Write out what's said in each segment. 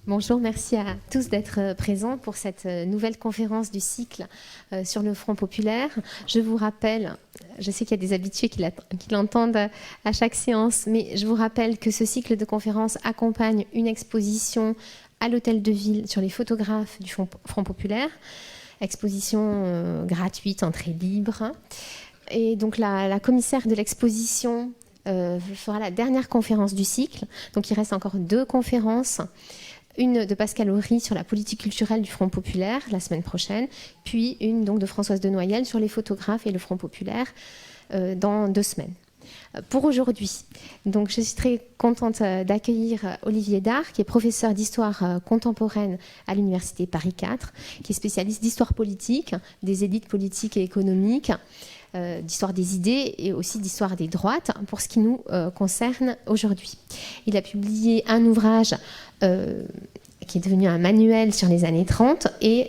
Bonjour, merci à tous d'être présents pour cette nouvelle conférence du cycle sur le Front populaire. Je vous rappelle, je sais qu'il y a des habitués qui l'entendent à chaque séance, mais je vous rappelle que ce cycle de conférences accompagne une exposition à l'Hôtel de Ville sur les photographes du Front populaire, exposition gratuite, entrée libre. Et donc la commissaire de l'exposition fera la dernière conférence du cycle. Donc il reste encore 2 conférences. Une de Pascal Horry sur la politique culturelle du Front populaire la semaine prochaine, puis une donc de Françoise de Noyelles sur les photographes et le Front populaire dans 2 semaines. Pour aujourd'hui, donc je suis très contente d'accueillir Olivier Dard, qui est professeur d'histoire contemporaine à l'Université Paris IV, qui est spécialiste d'histoire politique, des élites politiques et économiques, d'histoire des idées et aussi d'histoire des droites, pour ce qui nous concerne aujourd'hui. Il a publié un ouvrage qui est devenu un manuel sur les années 30 et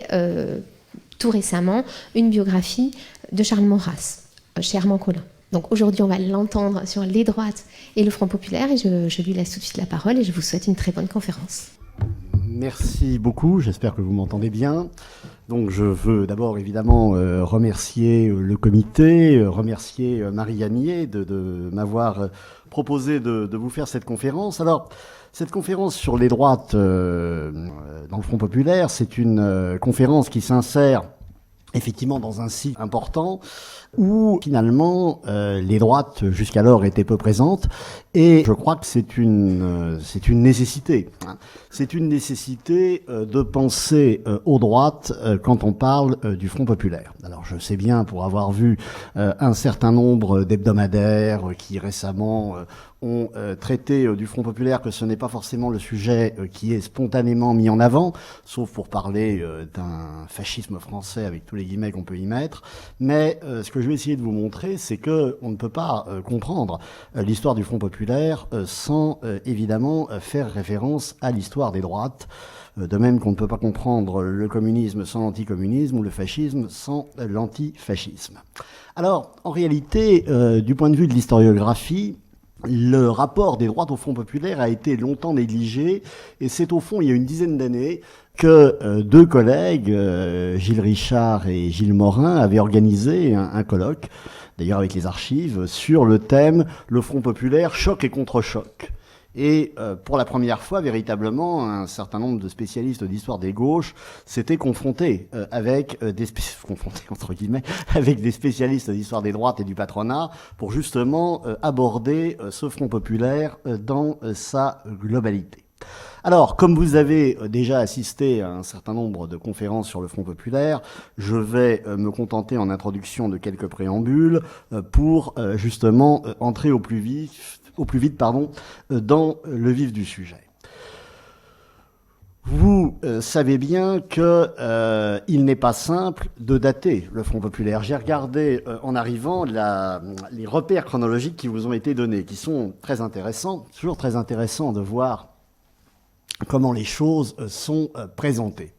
tout récemment une biographie de Charles Maurras chez Armand Collin. Donc aujourd'hui on va l'entendre sur les droites et le Front populaire et je lui laisse tout de suite la parole et je vous souhaite une très bonne conférence. Merci beaucoup, j'espère que vous m'entendez bien. Donc je veux d'abord évidemment remercier le comité, remercier Marie Agnier de m'avoir proposé de vous faire cette conférence. Alors, cette conférence sur les droites dans le Front populaire, c'est une conférence qui s'insère effectivement dans un cycle important où finalement les droites jusqu'alors étaient peu présentes et je crois que c'est une nécessité. C'est une nécessité de penser aux droites quand on parle du Front populaire. Alors je sais bien, pour avoir vu un certain nombre d'hebdomadaires qui récemment ont traité du Front populaire, que ce n'est pas forcément le sujet qui est spontanément mis en avant, sauf pour parler d'un fascisme français avec tous les guillemets qu'on peut y mettre. Mais ce que je vais essayer de vous montrer, c'est que on ne peut pas comprendre l'histoire du Front populaire sans évidemment faire référence à l'histoire des droites. De même qu'on ne peut pas comprendre le communisme sans l'anticommunisme ou le fascisme sans l'antifascisme. Alors, en réalité, du point de vue de l'historiographie, le rapport des droites au Front populaire a été longtemps négligé et c'est au fond, il y a une dizaine d'années, que 2 collègues, Gilles Richard et Gilles Morin, avaient organisé un colloque, d'ailleurs avec les archives, sur le thème « Le Front populaire, choc et contre-choc ». Et pour la première fois, véritablement, un certain nombre de spécialistes d'histoire des gauches s'étaient confrontés avec entre guillemets, avec des spécialistes d'histoire des droites et du patronat pour justement aborder ce Front populaire dans sa globalité. Alors, comme vous avez déjà assisté à un certain nombre de conférences sur le Front populaire, je vais me contenter en introduction de quelques préambules pour justement entrer au plus vite, dans le vif du sujet. Vous savez bien que il n'est pas simple de dater le Front populaire. J'ai regardé en arrivant les repères chronologiques qui vous ont été donnés, qui sont très intéressants. C'est toujours très intéressant de voir comment les choses sont présentées.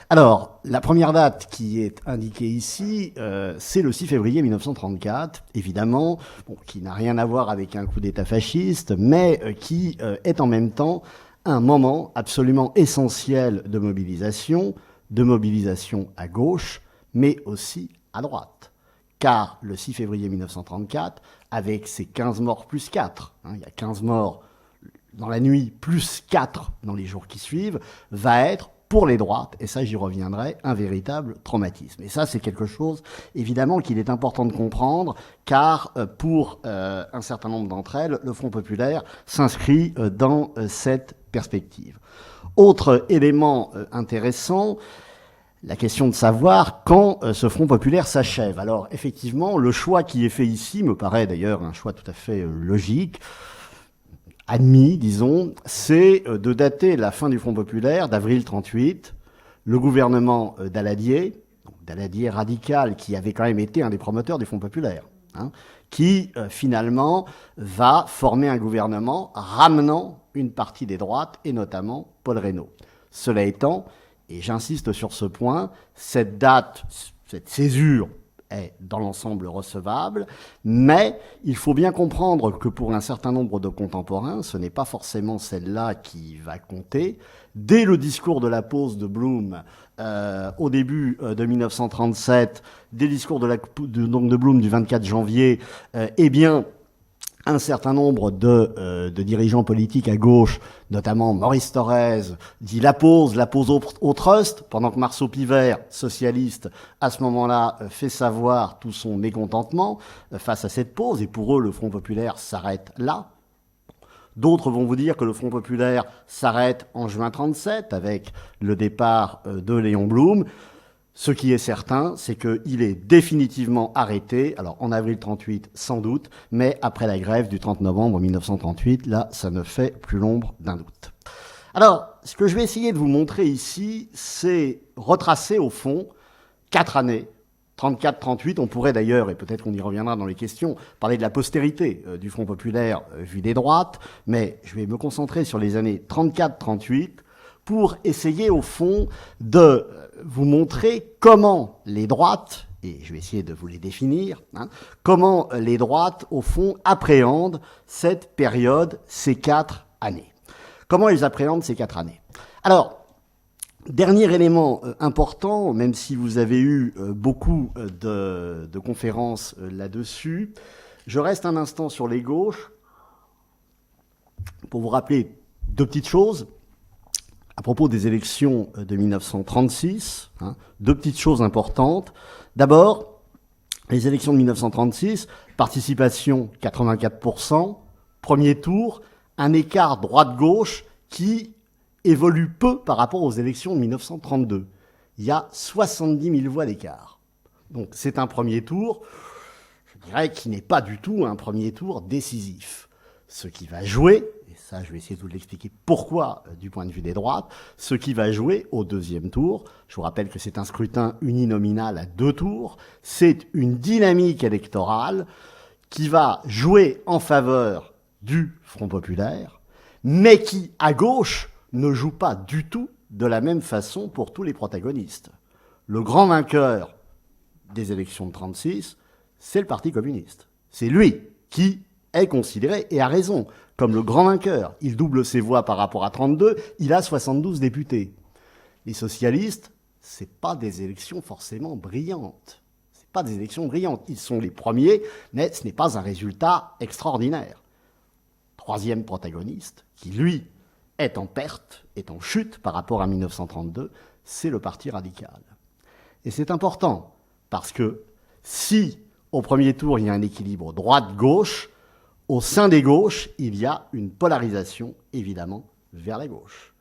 Alors, la première date qui est indiquée ici, c'est le 6 février 1934, évidemment, qui n'a rien à voir avec un coup d'État fasciste, mais qui est en même temps un moment absolument essentiel de mobilisation à gauche, mais aussi à droite. Car le 6 février 1934, avec ses 15 morts plus 4, il y a 15 morts dans la nuit, plus 4 dans les jours qui suivent, va être, pour les droites, et ça j'y reviendrai, un véritable traumatisme. Et ça c'est quelque chose, évidemment, qu'il est important de comprendre, car pour un certain nombre d'entre elles, le Front populaire s'inscrit dans cette perspective. Autre élément intéressant, la question de savoir quand ce Front populaire s'achève. Alors effectivement, le choix qui est fait ici me paraît d'ailleurs un choix tout à fait logique, admis, disons, c'est de dater la fin du Front populaire d'avril 38, le gouvernement Daladier, Daladier radical, qui avait quand même été un des promoteurs du Front populaire, qui finalement va former un gouvernement ramenant une partie des droites, et notamment Paul Reynaud. Cela étant, et j'insiste sur ce point, cette date, cette césure est dans l'ensemble recevable, mais il faut bien comprendre que pour un certain nombre de contemporains, ce n'est pas forcément celle-là qui va compter. Dès le discours de la pause de Blum, au début de 1937, des discours de Blum du 24 janvier, eh bien, un certain nombre de dirigeants politiques à gauche, notamment Maurice Thorez, dit la pause au trust, pendant que Marceau Pivert, socialiste, à ce moment-là, fait savoir tout son mécontentement face à cette pause, et pour eux, le Front populaire s'arrête là. D'autres vont vous dire que le Front populaire s'arrête en juin 37 avec le départ de Léon Blum. Ce qui est certain, c'est qu'il est définitivement arrêté, alors en avril 38 sans doute, mais après la grève du 30 novembre 1938, là, ça ne fait plus l'ombre d'un doute. Alors, ce que je vais essayer de vous montrer ici, c'est retracer au fond 4 années, 34-38, on pourrait d'ailleurs, et peut-être qu'on y reviendra dans les questions, parler de la postérité du Front populaire vu des droites, mais je vais me concentrer sur les années 34-38 pour essayer au fond de vous montrer comment les droites, et je vais essayer de vous les définir, comment les droites au fond appréhendent cette période, ces 4 années. Comment elles appréhendent ces 4 années? Alors, dernier élément important, même si vous avez eu beaucoup de conférences là-dessus, je reste un instant sur les gauches pour vous rappeler 2 petites choses. À propos des élections de 1936, 2 petites choses importantes. D'abord, les élections de 1936, participation 84%, premier tour, un écart droite-gauche qui évolue peu par rapport aux élections de 1932. Il y a 70 000 voix d'écart. Donc c'est un premier tour, je dirais, qui n'est pas du tout un premier tour décisif. Ce qui va jouer, et ça je vais essayer de vous l'expliquer pourquoi du point de vue des droites, ce qui va jouer au deuxième tour, je vous rappelle que c'est un scrutin uninominal à 2 tours, c'est une dynamique électorale qui va jouer en faveur du Front populaire, mais qui, à gauche, ne joue pas du tout de la même façon pour tous les protagonistes. Le grand vainqueur des élections de 1936, c'est le Parti communiste. C'est lui qui est considéré, et a raison, comme le grand vainqueur. Il double ses voix par rapport à 32, il a 72 députés. Les socialistes, c'est pas des élections forcément brillantes. C'est pas des élections brillantes. Ils sont les premiers, mais ce n'est pas un résultat extraordinaire. Troisième protagoniste, qui lui est en perte, est en chute par rapport à 1932, c'est le Parti radical. Et c'est important, parce que si au premier tour il y a un équilibre droite-gauche, au sein des gauches, il y a une polarisation, évidemment, vers la gauche.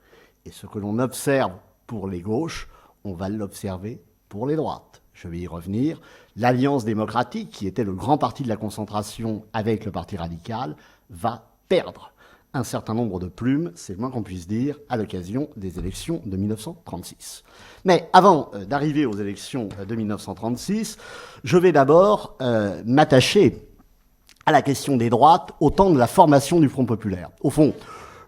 Et ce que l'on observe pour les gauches, on va l'observer pour les droites. Je vais y revenir. L'Alliance démocratique, qui était le grand parti de la concentration avec le Parti radical, va perdre un certain nombre de plumes, c'est le moins qu'on puisse dire, à l'occasion des élections de 1936. Mais avant d'arriver aux élections de 1936, je vais d'abord m'attacher à la question des droites au temps de la formation du Front populaire. Au fond,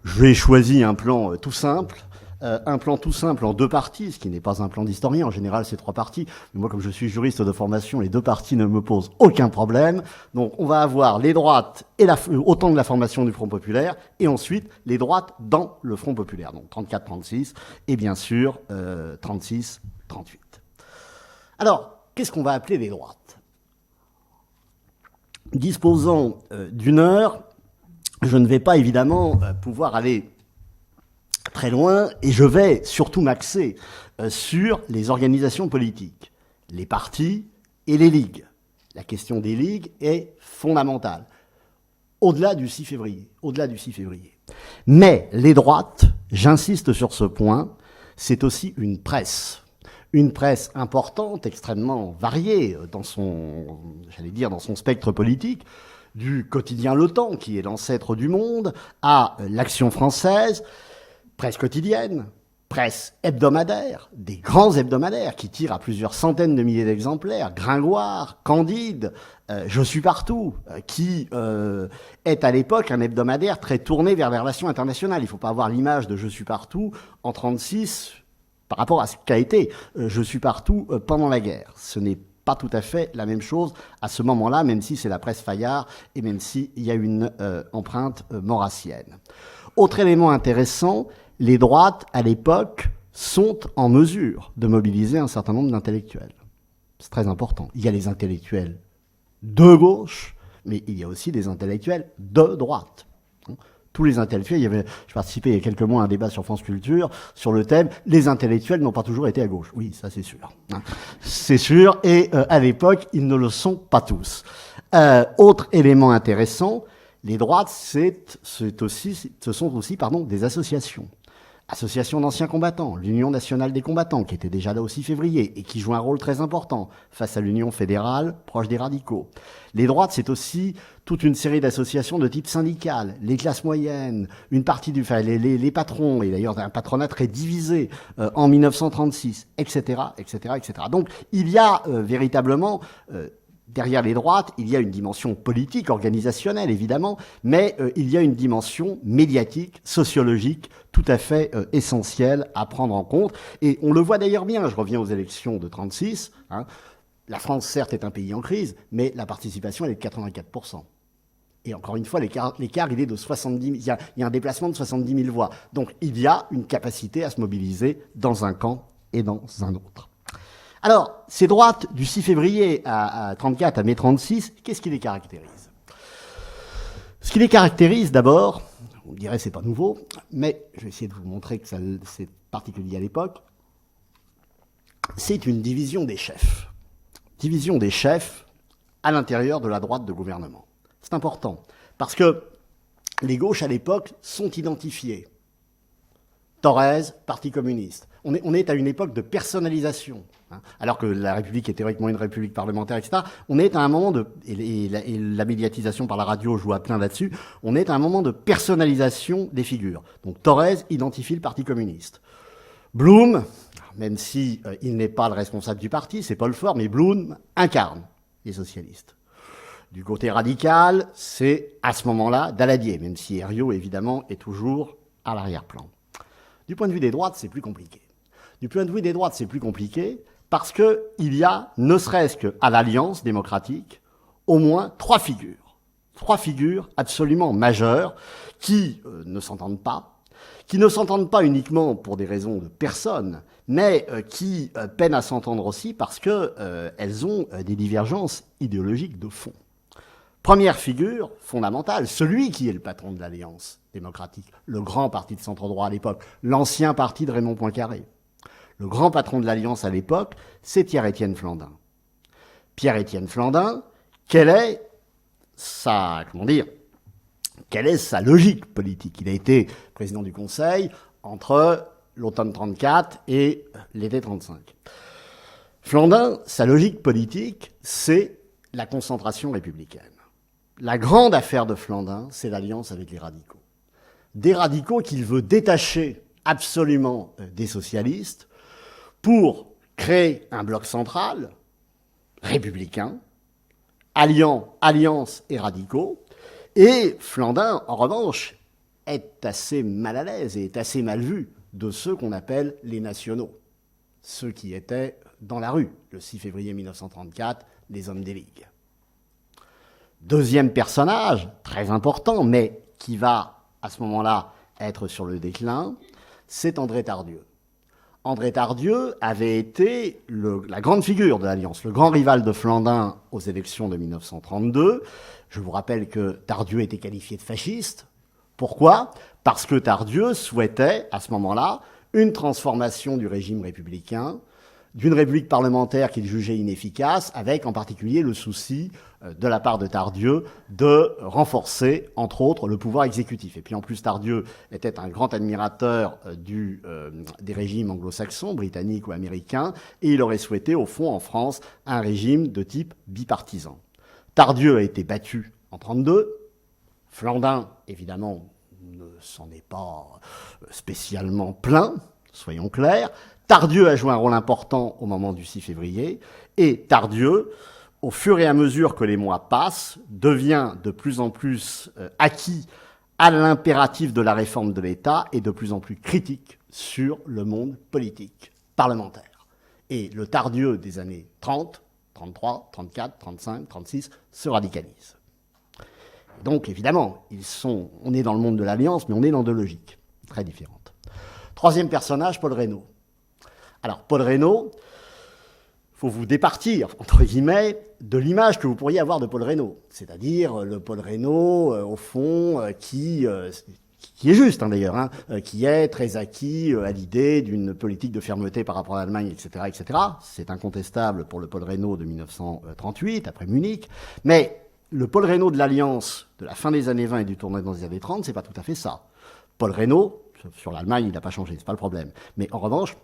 j'ai choisi un plan tout simple en 2 parties, ce qui n'est pas un plan d'historien, en général c'est 3 parties. Mais moi, comme je suis juriste de formation, les 2 parties ne me posent aucun problème. Donc on va avoir les droites et au temps de la formation du Front populaire, et ensuite les droites dans le Front populaire, donc 34-36, et bien sûr 36-38. Alors, qu'est-ce qu'on va appeler les droites ? Disposant d'1 heure, je ne vais pas évidemment pouvoir aller très loin, et je vais surtout m'axer sur les organisations politiques, les partis et les ligues. La question des ligues est fondamentale, au-delà du 6 février. Mais les droites, j'insiste sur ce point, c'est aussi une presse importante, extrêmement variée dans son spectre politique, du quotidien Le Temps, qui est l'ancêtre du Monde, à l'Action française, presse quotidienne, presse hebdomadaire, des grands hebdomadaires qui tirent à plusieurs centaines de milliers d'exemplaires, Gringoire, Candide, Je suis partout, qui est à l'époque un hebdomadaire très tourné vers les relations internationales. Il ne faut pas avoir l'image de Je suis partout en 1936 par rapport à ce qu'a été Je suis partout pendant la guerre. Ce n'est pas tout à fait la même chose à ce moment-là, même si c'est la presse Fayard et même s'il y a une empreinte maurassienne. Autre élément intéressant, les droites, à l'époque, sont en mesure de mobiliser un certain nombre d'intellectuels. C'est très important. Il y a les intellectuels de gauche, mais il y a aussi des intellectuels de droite. Tous les intellectuels, je participais il y a quelques mois à un débat sur France Culture sur le thème « Les intellectuels n'ont pas toujours été à gauche ». Oui, ça c'est sûr. C'est sûr, et à l'époque, ils ne le sont pas tous. Autre élément intéressant, les droites, ce sont aussi des associations. Association d'anciens combattants, l'Union nationale des combattants, qui était déjà là au 6 février et qui joue un rôle très important face à l'Union fédérale, proche des radicaux. Les droites, c'est aussi toute une série d'associations de type syndical, les classes moyennes, une partie les patrons, et d'ailleurs un patronat très divisé en 1936, etc., etc., etc. Donc il y a véritablement... derrière les droites, il y a une dimension politique, organisationnelle évidemment, mais il y a une dimension médiatique, sociologique, tout à fait essentielle à prendre en compte. Et on le voit d'ailleurs bien, je reviens aux élections de 1936, la France certes est un pays en crise, mais la participation elle est de 84%. Et encore une fois, l'écart il est de 70 000, il y a un déplacement de 70 000 voix. Donc il y a une capacité à se mobiliser dans un camp et dans un autre. Alors, ces droites du 6 février à 34 à mai 36, qu'est-ce qui les caractérise? Ce qui les caractérise d'abord, on dirait c'est pas nouveau, mais je vais essayer de vous montrer que c'est particulier à l'époque, c'est une division des chefs. Division des chefs à l'intérieur de la droite de gouvernement. C'est important, parce que les gauches à l'époque sont identifiées. Thorez, Parti communiste. On est à une époque de personnalisation. Alors que la République est théoriquement une république parlementaire, etc., on est à un moment et la médiatisation par la radio joue à plein là-dessus, on est à un moment de personnalisation des figures. Donc Thorez identifie le Parti communiste. Blum, même si il n'est pas le responsable du parti, c'est Paul Faure, mais Blum incarne les socialistes. Du côté radical, c'est à ce moment-là Daladier, même si Herriot, évidemment, est toujours à l'arrière-plan. Du point de vue des droites, c'est plus compliqué. Du point de vue des droites, c'est plus compliqué parce qu'il y a, ne serait-ce qu'à l'Alliance démocratique, au moins trois figures absolument majeures qui ne s'entendent pas uniquement pour des raisons de personnes, mais qui peinent à s'entendre aussi parce qu'elles ont des divergences idéologiques de fond. Première figure fondamentale, celui qui est le patron de l'Alliance démocratique, le grand parti de centre-droit à l'époque, l'ancien parti de Raymond Poincaré. Le grand patron de l'Alliance à l'époque, c'est Pierre-Étienne Flandin. Pierre-Étienne Flandin, quelle est sa logique politique? Il a été président du Conseil entre l'automne 34 et l'été 35. Flandin, sa logique politique, c'est la concentration républicaine. La grande affaire de Flandin, c'est l'alliance avec les radicaux. Des radicaux qu'il veut détacher absolument des socialistes pour créer un bloc central, républicain, alliant alliance et radicaux. Et Flandin, en revanche, est assez mal à l'aise et est assez mal vu de ceux qu'on appelle les nationaux, ceux qui étaient dans la rue le 6 février 1934, les hommes des ligues. Deuxième personnage, très important, mais qui va, à ce moment-là, être sur le déclin, c'est André Tardieu. André Tardieu avait été la grande figure de l'Alliance, le grand rival de Flandin aux élections de 1932. Je vous rappelle que Tardieu était qualifié de fasciste. Pourquoi? Parce que Tardieu souhaitait, à ce moment-là, une transformation du régime républicain, d'une république parlementaire qu'il jugeait inefficace, avec en particulier le souci de la part de Tardieu de renforcer, entre autres, le pouvoir exécutif. Et puis en plus, Tardieu était un grand admirateur des régimes anglo-saxons, britanniques ou américains, et il aurait souhaité, au fond, en France, un régime de type bipartisan. Tardieu a été battu en 1932. Flandin, évidemment, ne s'en est pas spécialement plaint, soyons clairs. Tardieu a joué un rôle important au moment du 6 février, et Tardieu, au fur et à mesure que les mois passent, devient de plus en plus acquis à l'impératif de la réforme de l'État et de plus en plus critique sur le monde politique, parlementaire. Et le Tardieu des années 30 33, 34, 35, 36, se radicalisent. Donc, évidemment, on est dans le monde de l'Alliance, mais on est dans deux logiques très différentes. Troisième personnage, Paul Reynaud. Alors, Paul Reynaud, il faut vous départir, entre guillemets, de l'image que vous pourriez avoir de Paul Reynaud. C'est-à-dire le Paul Reynaud, au fond, qui est juste, d'ailleurs, qui est très acquis à l'idée d'une politique de fermeté par rapport à l'Allemagne, etc., etc. C'est incontestable pour le Paul Reynaud de 1938, après Munich. Mais le Paul Reynaud de l'Alliance de la fin des années 20 et du tournant dans les années 30, c'est pas tout à fait ça. Paul Reynaud, sur l'Allemagne, il n'a pas changé, c'est pas le problème. Mais en revanche,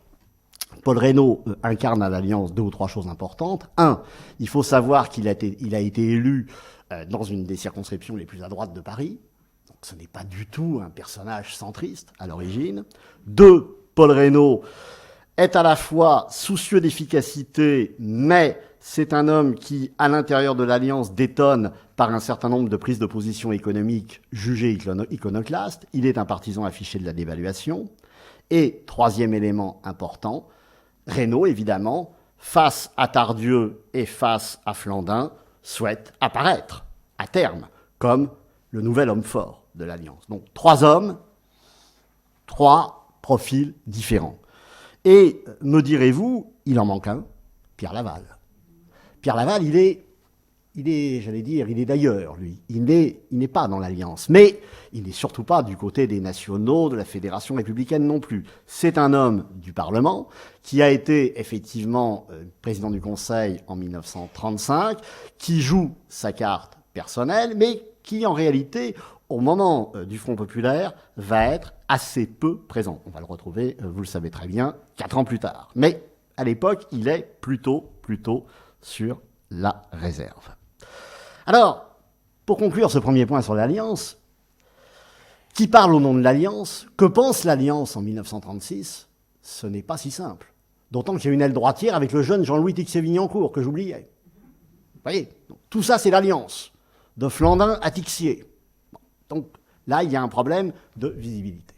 Paul Reynaud incarne à l'Alliance deux ou trois choses importantes. Un, il faut savoir qu'il a été élu dans une des circonscriptions les plus à droite de Paris. Donc ce n'est pas du tout un personnage centriste à l'origine. Deux, Paul Reynaud est à la fois soucieux d'efficacité, mais c'est un homme qui, à l'intérieur de l'Alliance, détonne par un certain nombre de prises de position économiques jugées iconoclastes. Il est un partisan affiché de la dévaluation. Et troisième élément important, Reynaud, évidemment, face à Tardieu et face à Flandin, souhaite apparaître, à terme, comme le nouvel homme fort de l'Alliance. Donc, trois hommes, trois profils différents. Et, me direz-vous, il en manque un, Pierre Laval. Pierre Laval, il est d'ailleurs, lui. Il n'est pas dans l'Alliance. Mais il n'est surtout pas du côté des nationaux, de la Fédération républicaine non plus. C'est un homme du Parlement qui a été effectivement président du Conseil en 1935, qui joue sa carte personnelle, mais qui en réalité, au moment du Front populaire, va être assez peu présent. On va le retrouver, vous le savez très bien, 4 ans plus tard. Mais à l'époque, il est plutôt sur la réserve. Alors, pour conclure ce premier point sur l'Alliance, qui parle au nom de l'Alliance, que pense l'Alliance en 1936 ? Ce n'est pas si simple. D'autant qu'il y a une aile droitière avec le jeune Jean-Louis Tixier-Vignancourt, que j'oubliais. Vous voyez ? Donc, tout ça, c'est l'Alliance, de Flandin à Tixier. Donc là, il y a un problème de visibilité.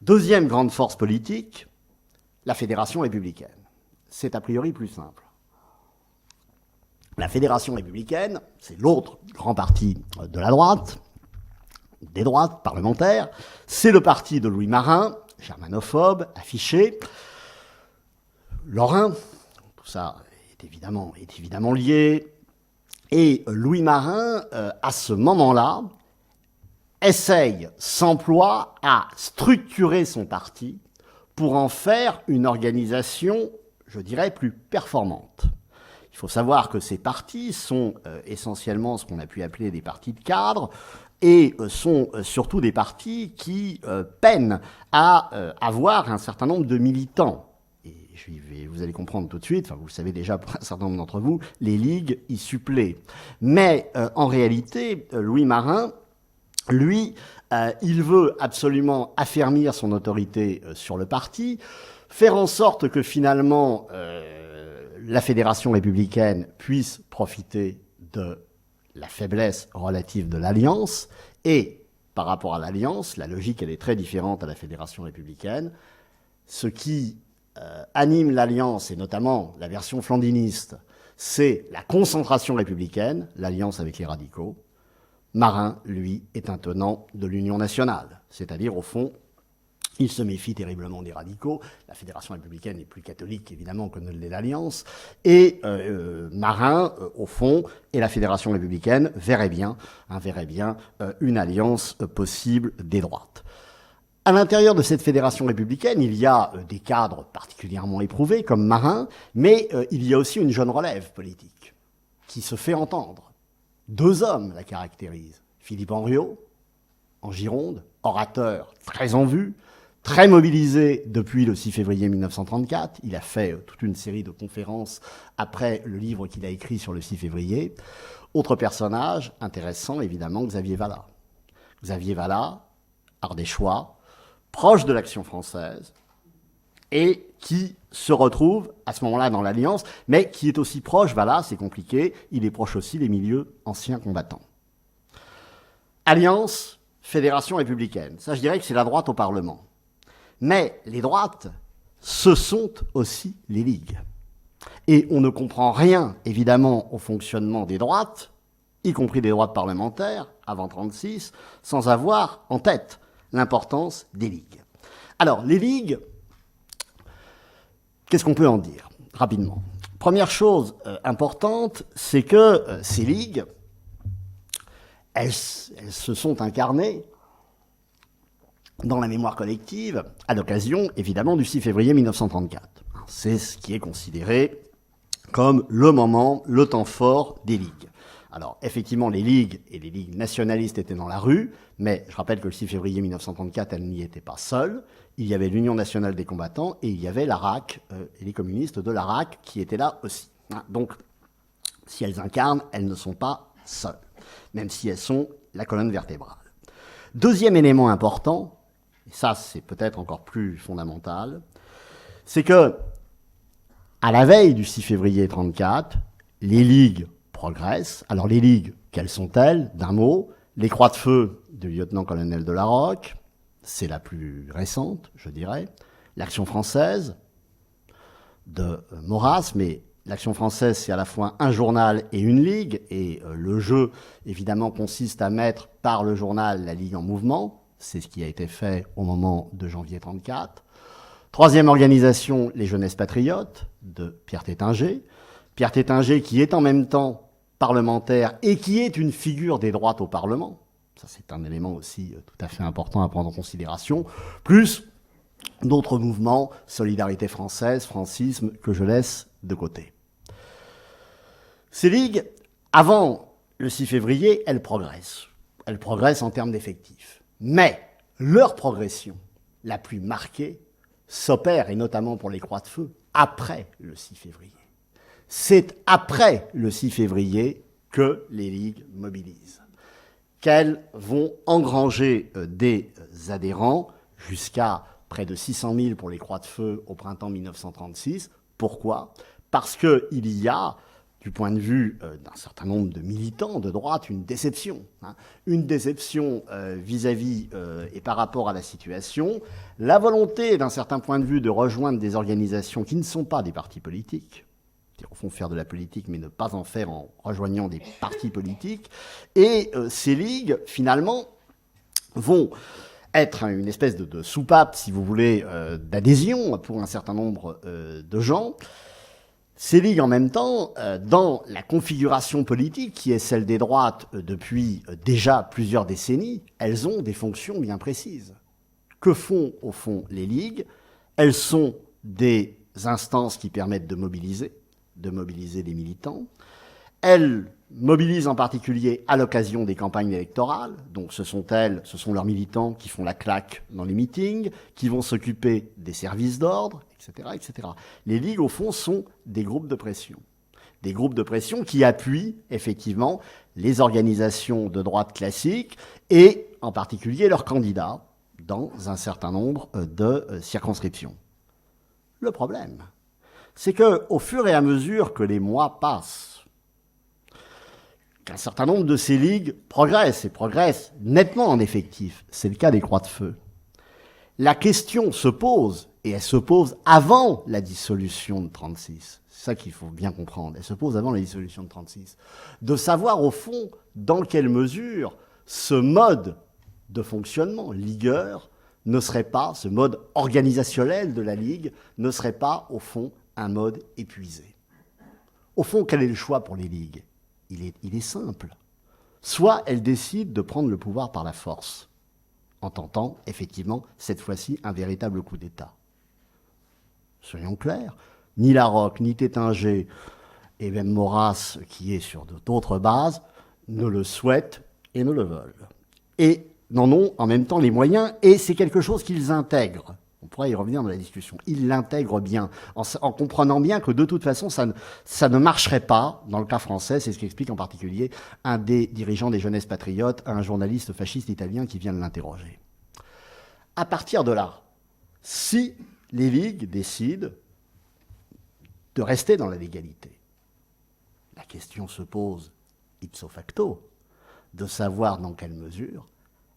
Deuxième grande force politique, la Fédération républicaine. C'est a priori plus simple. La Fédération républicaine, c'est l'autre grand parti de la droite, des droites parlementaires. C'est le parti de Louis Marin, germanophobe, affiché. Lorrain, tout ça est évidemment lié. Et Louis Marin, à ce moment-là, s'emploie à structurer son parti pour en faire une organisation, je dirais, plus performante. Il faut savoir que ces partis sont essentiellement ce qu'on a pu appeler des partis de cadres et sont surtout des partis qui peinent à avoir un certain nombre de militants. Et vous allez comprendre tout de suite, enfin vous le savez déjà pour un certain nombre d'entre vous, les ligues y suppléent. Mais en réalité, Louis Marin, lui, il veut absolument affermir son autorité sur le parti, faire en sorte que finalement la Fédération républicaine puisse profiter de la faiblesse relative de l'Alliance. Et par rapport à l'Alliance, la logique, elle est très différente à la Fédération républicaine. Ce qui anime l'Alliance, et notamment la version flandiniste, c'est la concentration républicaine, l'Alliance avec les radicaux. Marin, lui, est un tenant de l'Union nationale. C'est-à-dire, au fond, il se méfie terriblement des radicaux. La Fédération républicaine est plus catholique, évidemment, que ne l'est l'Alliance. Et Marin, au fond, et la Fédération républicaine verraient bien une alliance possible des droites. À l'intérieur de cette Fédération républicaine, il y a des cadres particulièrement éprouvés, comme Marin, mais il y a aussi une jeune relève politique qui se fait entendre. 2 hommes la caractérisent. Philippe Henriot, en Gironde, orateur très en vue, très mobilisé depuis le 6 février 1934. Il a fait toute une série de conférences après le livre qu'il a écrit sur le 6 février. Autre personnage intéressant, évidemment, Xavier Vallat. Xavier Vallat, ardéchois, proche de l'Action française, et qui se retrouve à ce moment-là dans l'Alliance, mais qui est aussi proche, Vallat, c'est compliqué, il est proche aussi des milieux anciens combattants. Alliance, Fédération républicaine, ça je dirais que c'est la droite au Parlement. Mais les droites, ce sont aussi les ligues. Et on ne comprend rien, évidemment, au fonctionnement des droites, y compris des droites parlementaires, avant 1936, sans avoir en tête l'importance des ligues. Alors, les ligues, qu'est-ce qu'on peut en dire, rapidement ? Première chose importante, c'est que ces ligues, elles se sont incarnées dans la mémoire collective à l'occasion, évidemment, du 6 février 1934. C'est ce qui est considéré comme le moment, le temps fort des ligues. Alors, effectivement, les ligues et les ligues nationalistes étaient dans la rue, mais je rappelle que le 6 février 1934, elles n'y étaient pas seules. Il y avait l'Union nationale des combattants et il y avait l'ARAC et les communistes de l'ARAC qui étaient là aussi. Donc, si elles incarnent, elles ne sont pas seules, même si elles sont la colonne vertébrale. Deuxième élément important, et ça c'est peut-être encore plus fondamental, c'est que, à la veille du 6 février 1934, les ligues progressent. Alors les ligues, quelles sont-elles ? D'un mot, les Croix de Feu du lieutenant-colonel de Larocque, c'est la plus récente, je dirais. L'Action française de Maurras, mais l'Action française, c'est à la fois un journal et une ligue, et le jeu, évidemment, consiste à mettre par le journal la ligue en mouvement. C'est ce qui a été fait au moment de janvier 1934. Troisième organisation, les Jeunesses Patriotes de Pierre Tétinger. Pierre Tétinger qui est en même temps parlementaire et qui est une figure des droites au Parlement. Ça, c'est un élément aussi tout à fait important à prendre en considération. Plus d'autres mouvements, Solidarité française, Francisme, que je laisse de côté. Ces ligues, avant le 6 février, elles progressent. Elles progressent en termes d'effectifs. Mais leur progression la plus marquée s'opère, et notamment pour les Croix de Feu, après le 6 février. C'est après le 6 février que les ligues mobilisent, qu'elles vont engranger des adhérents jusqu'à près de 600 000 pour les Croix de Feu au printemps 1936. Pourquoi ? Parce qu'il y a, du point de vue d'un certain nombre de militants de droite, une déception. Une déception vis-à-vis et par rapport à la situation, la volonté d'un certain point de vue de rejoindre des organisations qui ne sont pas des partis politiques, c'est-à-dire au fond faire de la politique mais ne pas en faire en rejoignant des partis politiques, et ces ligues, finalement, vont être une espèce de soupape, si vous voulez, d'adhésion pour un certain nombre de gens. Ces ligues, en même temps, dans la configuration politique qui est celle des droites depuis déjà plusieurs décennies, elles ont des fonctions bien précises. Que font, au fond, les ligues ? Elles sont des instances qui permettent de mobiliser des militants. Elles mobilisent en particulier à l'occasion des campagnes électorales. Donc ce sont leurs militants qui font la claque dans les meetings, qui vont s'occuper des services d'ordre, etc., etc. Les ligues, au fond, sont des groupes de pression. Des groupes de pression qui appuient, effectivement, les organisations de droite classiques et, en particulier, leurs candidats dans un certain nombre de circonscriptions. Le problème, c'est qu'au fur et à mesure que les mois passent, qu'un certain nombre de ces ligues progressent, et progressent nettement en effectif, c'est le cas des Croix de Feu, la question se pose, et elle se pose avant la dissolution de 1936. C'est ça qu'il faut bien comprendre. Elle se pose avant la dissolution de 1936. De savoir, au fond, dans quelle mesure ce mode de fonctionnement ligueur ne serait pas, ce mode organisationnel de la Ligue, ne serait pas, au fond, un mode épuisé. Au fond, quel est le choix pour les ligues ? Il est simple. Soit elles décident de prendre le pouvoir par la force, en tentant, effectivement, cette fois-ci, un véritable coup d'État. Soyons clairs, ni Larocque, ni Tétinger, et même Maurras, qui est sur d'autres bases, ne le souhaitent et ne le veulent. Et n'en ont en même temps les moyens, et c'est quelque chose qu'ils intègrent. On pourra y revenir dans la discussion. Ils l'intègrent bien, en comprenant bien que de toute façon, ça ne marcherait pas, dans le cas français, c'est ce qu'explique en particulier un des dirigeants des Jeunesses Patriotes, un journaliste fasciste italien qui vient de l'interroger. À partir de là, si les ligues décident de rester dans la légalité, la question se pose ipso facto de savoir dans quelle mesure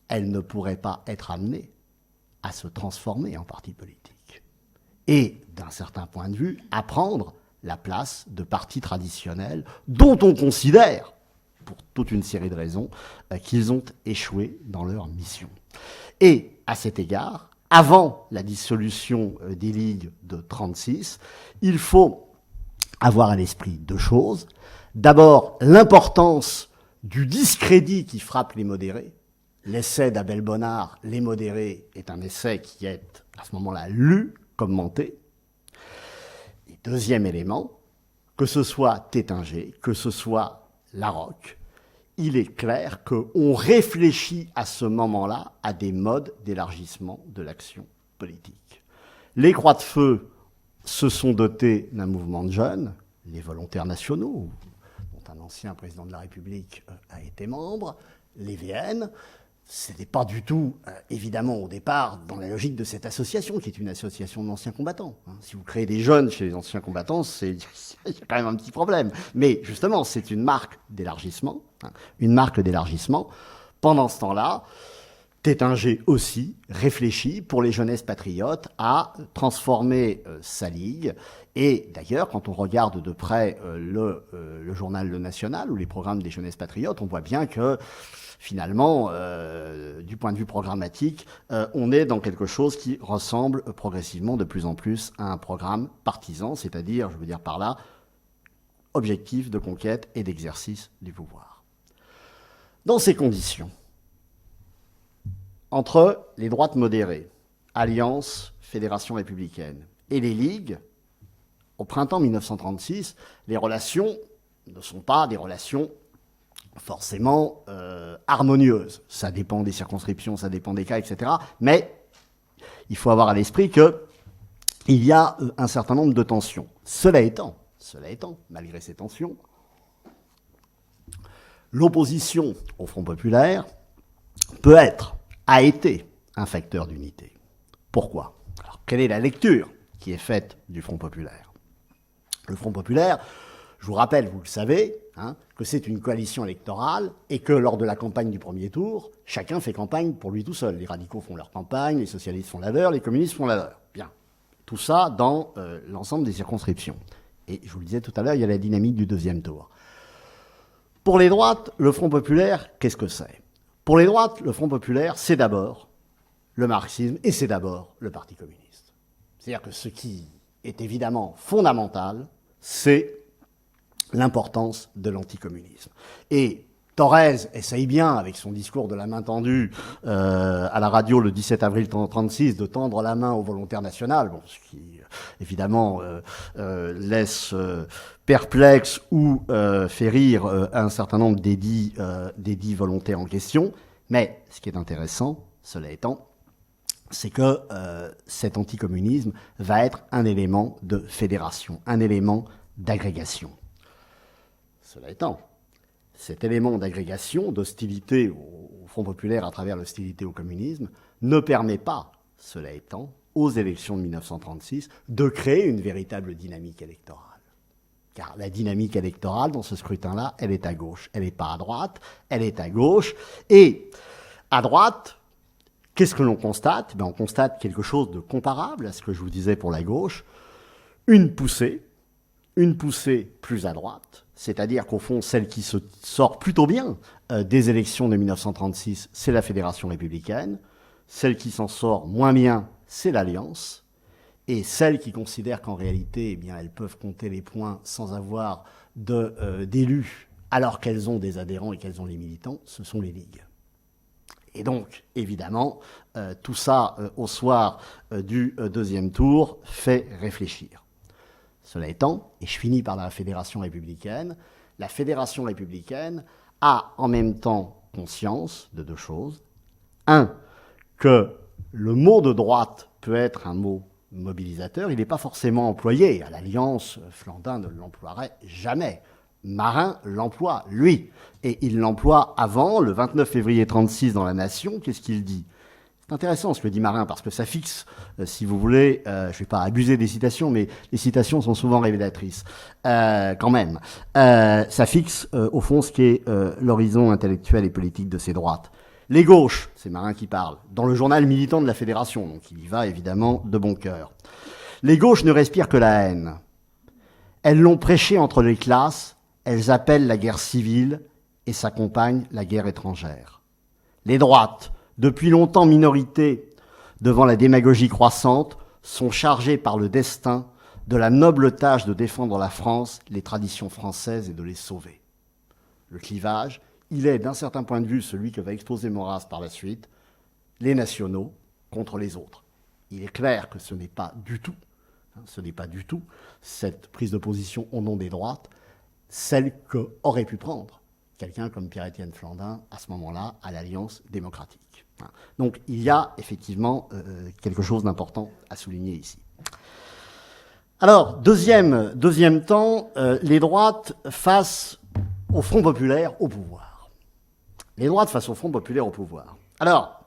elles ne pourraient pas être amenées à se transformer en parti politique. Et, d'un certain point de vue, apprendre la place de partis traditionnels dont on considère, pour toute une série de raisons, qu'ils ont échoué dans leur mission. Et à cet égard, avant la dissolution des ligues de 1936, il faut avoir à l'esprit deux choses. D'abord, l'importance du discrédit qui frappe les modérés. L'essai d'Abel Bonnard, Les modérés, est un essai qui est à ce moment-là lu, commenté. Et deuxième élément, que ce soit Tétinger, que ce soit Larocque, il est clair qu'on réfléchit à ce moment-là à des modes d'élargissement de l'action politique. Les Croix de Feu se sont dotés d'un mouvement de jeunes, les Volontaires nationaux, dont un ancien président de la République a été membre, les VN. Ce n'était pas du tout, évidemment, au départ, dans la logique de cette association, qui est une association d'anciens combattants. Si vous créez des jeunes chez les anciens combattants, il y a quand même un petit problème. Mais justement, c'est une marque d'élargissement. Une marque d'élargissement. Pendant ce temps-là, Tétinger aussi réfléchit pour les jeunesses patriotes à transformer sa ligue. Et d'ailleurs, quand on regarde de près le journal Le National ou les programmes des jeunesses patriotes, on voit bien que finalement, du point de vue programmatique, on est dans quelque chose qui ressemble progressivement de plus en plus à un programme partisan, c'est-à-dire, je veux dire par là, objectif de conquête et d'exercice du pouvoir. Dans ces conditions, entre les droites modérées, Alliance, Fédération républicaine, et les ligues, au printemps 1936, les relations ne sont pas des relations forcément harmonieuses. Ça dépend des circonscriptions, ça dépend des cas, etc. Mais il faut avoir à l'esprit qu'il y a un certain nombre de tensions. Cela étant, malgré ces tensions, l'opposition au Front populaire a été un facteur d'unité. Pourquoi ? Alors, quelle est la lecture qui est faite du Front populaire ? Le Front populaire, je vous rappelle, vous le savez, que c'est une coalition électorale et que lors de la campagne du premier tour, chacun fait campagne pour lui tout seul. Les radicaux font leur campagne, les socialistes font la leur, les communistes font la leur. Bien. Tout ça dans l'ensemble des circonscriptions. Et je vous le disais tout à l'heure, il y a la dynamique du deuxième tour. Pour les droites, le Front populaire, qu'est-ce que c'est ? Pour les droites, le Front populaire, c'est d'abord le marxisme et c'est d'abord le Parti communiste. C'est-à-dire que ce qui est évidemment fondamental, c'est l'importance de l'anticommunisme. Et Thorez essaye bien, avec son discours de la main tendue à la radio le 17 avril 1936, de tendre la main aux volontaires nationales, bon, ce qui évidemment laisse perplexe ou fait rire un certain nombre des dits volontaires en question. Mais ce qui est intéressant, cela étant, c'est que cet anticommunisme va être un élément de fédération, un élément d'agrégation. Cela étant, cet élément d'agrégation, d'hostilité au Front populaire à travers l'hostilité au communisme, ne permet pas, cela étant, aux élections de 1936, de créer une véritable dynamique électorale. Car la dynamique électorale, dans ce scrutin-là, elle est à gauche. Elle n'est pas à droite, elle est à gauche. Et à droite, qu'est-ce que l'on constate ? On constate quelque chose de comparable à ce que je vous disais pour la gauche. Une poussée plus à droite, c'est-à-dire qu'au fond, celle qui se sort plutôt bien des élections de 1936, c'est la Fédération républicaine. Celle qui s'en sort moins bien, c'est l'Alliance. Et celles qui considèrent qu'en réalité, elles peuvent compter les points sans avoir d'élus, alors qu'elles ont des adhérents et qu'elles ont les militants, ce sont les ligues. Et donc, évidemment, tout ça, au soir du deuxième tour, fait réfléchir. Cela étant, et je finis par la Fédération républicaine a en même temps conscience de deux choses. Un, que le mot de droite peut être un mot mobilisateur, il n'est pas forcément employé. À l'Alliance, Flandin ne l'emploierait jamais. Marin l'emploie, lui. Et il l'emploie avant, le 29 février 1936, dans La Nation. Qu'est-ce qu'il dit ? C'est intéressant ce que dit Marin, parce que ça fixe, si vous voulez, je ne vais pas abuser des citations, mais les citations sont souvent révélatrices, quand même. Ça fixe, au fond, ce qu'est l'horizon intellectuel et politique de ces droites. Les gauches, c'est Marin qui parle, dans le journal militant de la Fédération, donc il y va évidemment de bon cœur. Les gauches ne respirent que la haine. Elles l'ont prêché entre les classes, elles appellent la guerre civile et s'accompagnent la guerre étrangère. Les droites, depuis longtemps minorité devant la démagogie croissante, sont chargées par le destin de la noble tâche de défendre la France, les traditions françaises et de les sauver. Le clivage, il est d'un certain point de vue celui que va exposer Maurras par la suite, les nationaux contre les autres. Il est clair que ce n'est pas du tout cette prise de position au nom des droites, celle qu'aurait pu prendre quelqu'un comme Pierre-Étienne Flandin à ce moment-là à l'Alliance démocratique. Donc il y a effectivement quelque chose d'important à souligner ici. Alors, deuxième temps, les droites face au Front populaire au pouvoir. Les droites face au Front populaire au pouvoir. Alors,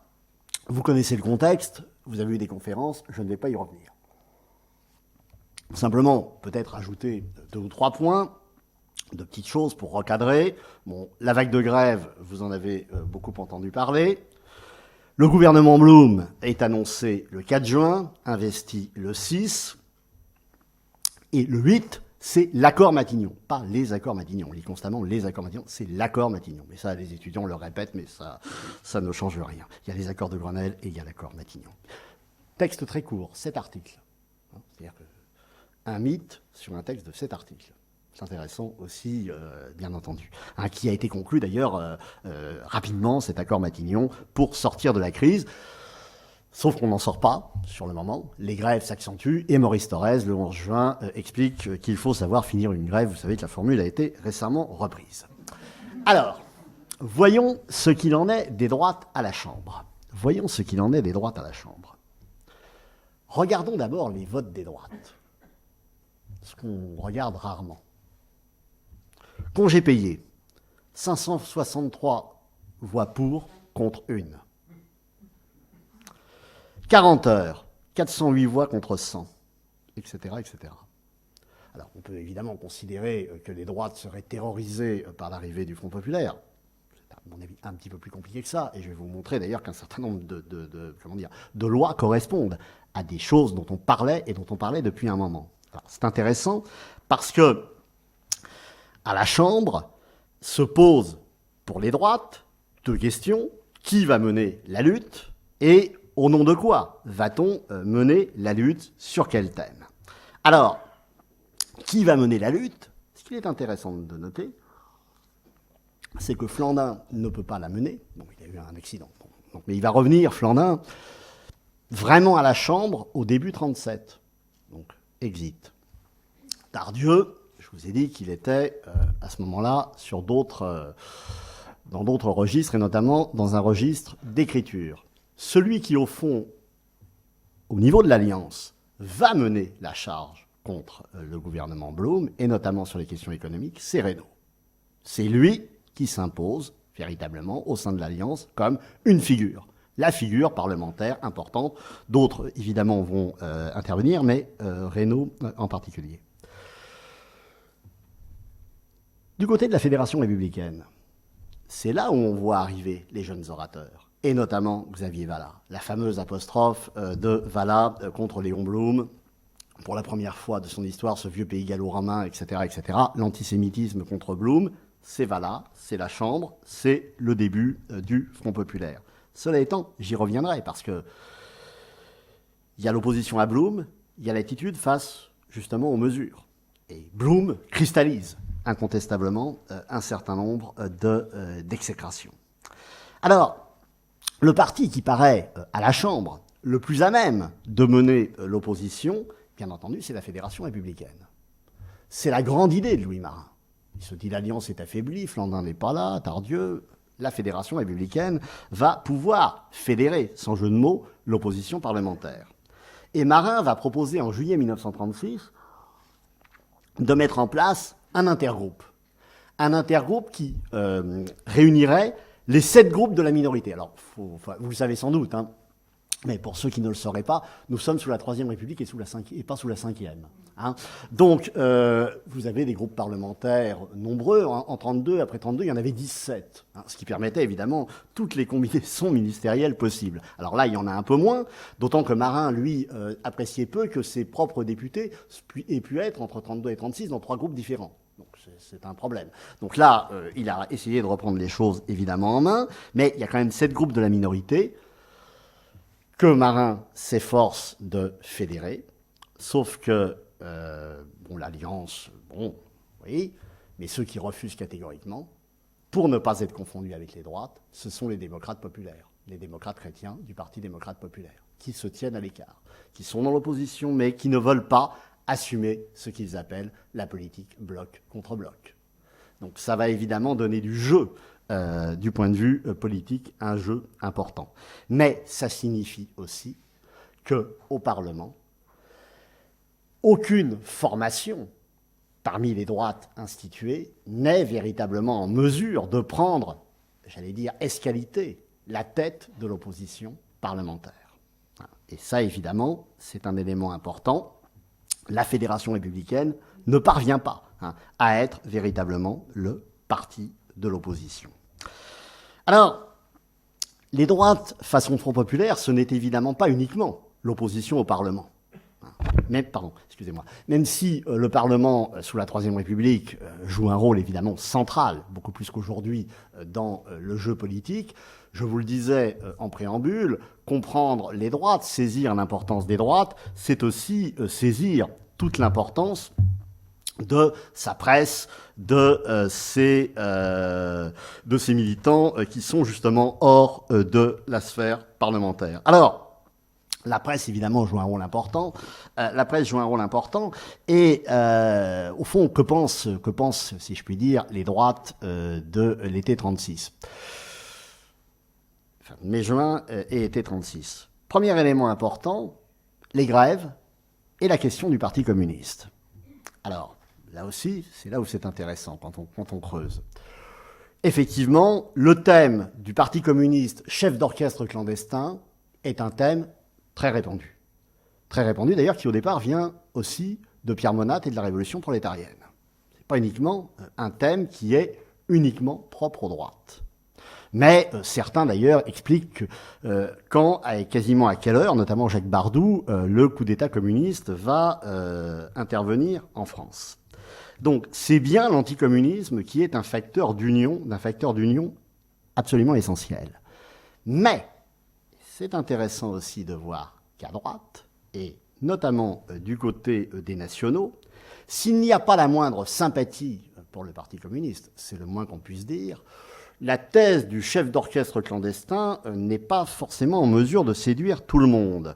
vous connaissez le contexte, vous avez eu des conférences, je ne vais pas y revenir. Simplement, peut-être ajouter 2 ou 3 points, de petites choses pour recadrer. Bon, la vague de grève, vous en avez beaucoup entendu parler. Le gouvernement Blum est annoncé le 4 juin, investi le 6. Et le 8, c'est l'accord Matignon, pas les accords Matignon. On lit constamment les accords Matignon, c'est l'accord Matignon. Mais ça, les étudiants le répètent, mais ça ne change rien. Il y a les accords de Grenelle et il y a l'accord Matignon. Texte très court, 7 articles. C'est-à-dire un mythe sur un texte de 7 articles. C'est intéressant aussi, bien entendu. Qui a été conclu d'ailleurs rapidement, cet accord Matignon, pour sortir de la crise. Sauf qu'on n'en sort pas, sur le moment. Les grèves s'accentuent et Maurice Thorez, le 11 juin, explique qu'il faut savoir finir une grève. Vous savez que la formule a été récemment reprise. Alors, voyons ce qu'il en est des droites à la Chambre. Regardons d'abord les votes des droites. Ce qu'on regarde rarement. Congé payé, 563 voix pour contre 1. 40 heures, 408 voix contre 100, etc., etc. Alors, on peut évidemment considérer que les droites seraient terrorisées par l'arrivée du Front populaire. C'est, à mon avis, un petit peu plus compliqué que ça. Et je vais vous montrer d'ailleurs qu'un certain nombre de lois correspondent à des choses dont on parlait et dont on parlait depuis un moment. Alors, c'est intéressant parce que à la Chambre se posent pour les droites 2 questions. Qui va mener la lutte et au nom de quoi va-t-on mener la lutte? Sur quel thème? Alors, qui va mener la lutte? Ce qu'il est intéressant de noter, c'est que Flandin ne peut pas la mener. Bon, il a eu un accident. Bon, mais il va revenir, Flandin, vraiment à la Chambre au début 37. Donc, exit. Tardieu, je vous ai dit qu'il était à ce moment-là sur dans d'autres registres, et notamment dans un registre d'écriture. Celui qui, au fond, au niveau de l'Alliance, va mener la charge contre le gouvernement Blum, et notamment sur les questions économiques, c'est Reynaud. C'est lui qui s'impose véritablement au sein de l'Alliance comme une figure. La figure parlementaire importante. D'autres, évidemment, vont intervenir, mais Reynaud en particulier. Du côté de la Fédération républicaine, c'est là où on voit arriver les jeunes orateurs, et notamment Xavier Vallat. La fameuse apostrophe de Vallat contre Léon Blum, pour la première fois de son histoire, ce vieux pays gallo-romain, etc., etc. L'antisémitisme contre Blum, c'est Vallat, c'est la Chambre, c'est le début du Front populaire. Cela étant, j'y reviendrai, parce que il y a l'opposition à Blum, il y a l'attitude face, justement, aux mesures. Et Blum cristallise incontestablement un certain nombre d'exécrations. Alors, le parti qui paraît à la Chambre le plus à même de mener l'opposition, bien entendu, c'est la Fédération républicaine. C'est la grande idée de Louis Marin. Il se dit l'Alliance est affaiblie, Flandin n'est pas là, Tardieu. La Fédération républicaine va pouvoir fédérer, sans jeu de mots, l'opposition parlementaire. Et Marin va proposer en juillet 1936 de mettre en place un intergroupe. Un intergroupe qui réunirait les 7 groupes de la minorité. Alors, vous le savez sans doute, Mais pour ceux qui ne le sauraient pas, nous sommes sous la Troisième République et pas sous la Cinquième. Hein. Donc, vous avez des groupes parlementaires nombreux. Hein. En 32, après 32, il y en avait 17. Hein, ce qui permettait évidemment toutes les combinaisons ministérielles possibles. Alors là, il y en a un peu moins, d'autant que Marin, lui, appréciait peu que ses propres députés aient pu être, entre 32 et 36, dans 3 groupes différents. Donc c'est un problème. Donc là, il a essayé de reprendre les choses évidemment en main, mais il y a quand même 7 groupes de la minorité que Marin s'efforce de fédérer, sauf que, l'Alliance, oui, mais ceux qui refusent catégoriquement, pour ne pas être confondus avec les droites, ce sont les démocrates populaires, les démocrates chrétiens du Parti démocrate populaire, qui se tiennent à l'écart, qui sont dans l'opposition, mais qui ne veulent pas assumer ce qu'ils appellent la politique bloc contre bloc. Donc ça va évidemment donner du jeu, du point de vue politique, un jeu important. Mais ça signifie aussi qu'au Parlement, aucune formation parmi les droites instituées n'est véritablement en mesure de prendre, j'allais dire, escalité, la tête de l'opposition parlementaire. Et ça, évidemment, c'est un élément important. La Fédération républicaine ne parvient pas à être véritablement le parti de l'opposition. Alors, les droites façon Front populaire, ce n'est évidemment pas uniquement l'opposition au Parlement. Même si le Parlement, sous la Troisième République, joue un rôle évidemment central, beaucoup plus qu'aujourd'hui, dans le jeu politique, je vous le disais en préambule, comprendre les droites, saisir l'importance des droites, c'est aussi saisir toute l'importance de sa presse, de ses militants qui sont justement hors de la sphère parlementaire. Alors, la presse, évidemment, joue un rôle important. Et, au fond, que pensent, si je puis dire, les droites de l'été 36 ? Enfin, mai-juin et été 36. Premier élément important, les grèves et la question du Parti communiste. Alors, là aussi, c'est là où c'est intéressant quand on creuse. Effectivement, le thème du Parti communiste, chef d'orchestre clandestin, est un thème très répandu. Très répandu, d'ailleurs, qui au départ vient aussi de Pierre Monat et de la Révolution prolétarienne. Ce n'est pas uniquement un thème qui est uniquement propre aux droites. Mais certains, d'ailleurs, expliquent quand, quasiment à quelle heure, notamment Jacques Bardou, le coup d'État communiste va intervenir en France. Donc, c'est bien l'anticommunisme qui est d'un facteur d'union absolument essentiel. Mais, c'est intéressant aussi de voir qu'à droite, et notamment du côté des nationaux, s'il n'y a pas la moindre sympathie pour le Parti communiste, c'est le moins qu'on puisse dire, la thèse du chef d'orchestre clandestin n'est pas forcément en mesure de séduire tout le monde.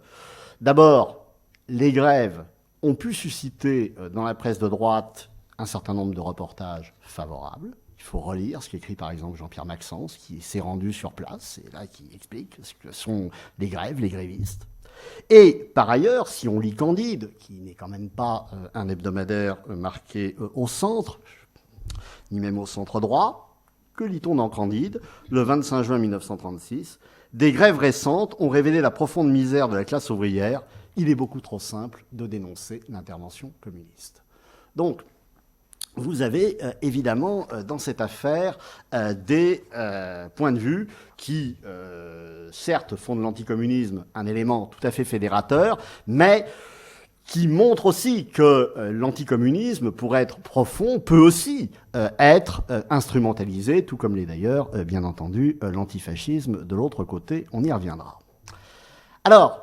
D'abord, les grèves ont pu susciter dans la presse de droite un certain nombre de reportages favorables. Il faut relire ce qu'écrit par exemple Jean-Pierre Maxence, qui s'est rendu sur place, et là qui explique ce que sont les grèves, les grévistes. Et par ailleurs, si on lit Candide, qui n'est quand même pas un hebdomadaire marqué au centre, ni même au centre droit, que lit-on dans Candide ? Le 25 juin 1936, des grèves récentes ont révélé la profonde misère de la classe ouvrière. Il est beaucoup trop simple de dénoncer l'intervention communiste. Donc, vous avez évidemment dans cette affaire des points de vue qui, certes, font de l'anticommunisme un élément tout à fait fédérateur, mais qui montre aussi que l'anticommunisme, pour être profond, peut aussi être instrumentalisé, tout comme l'est d'ailleurs, bien entendu, l'antifascisme de l'autre côté. On y reviendra. Alors,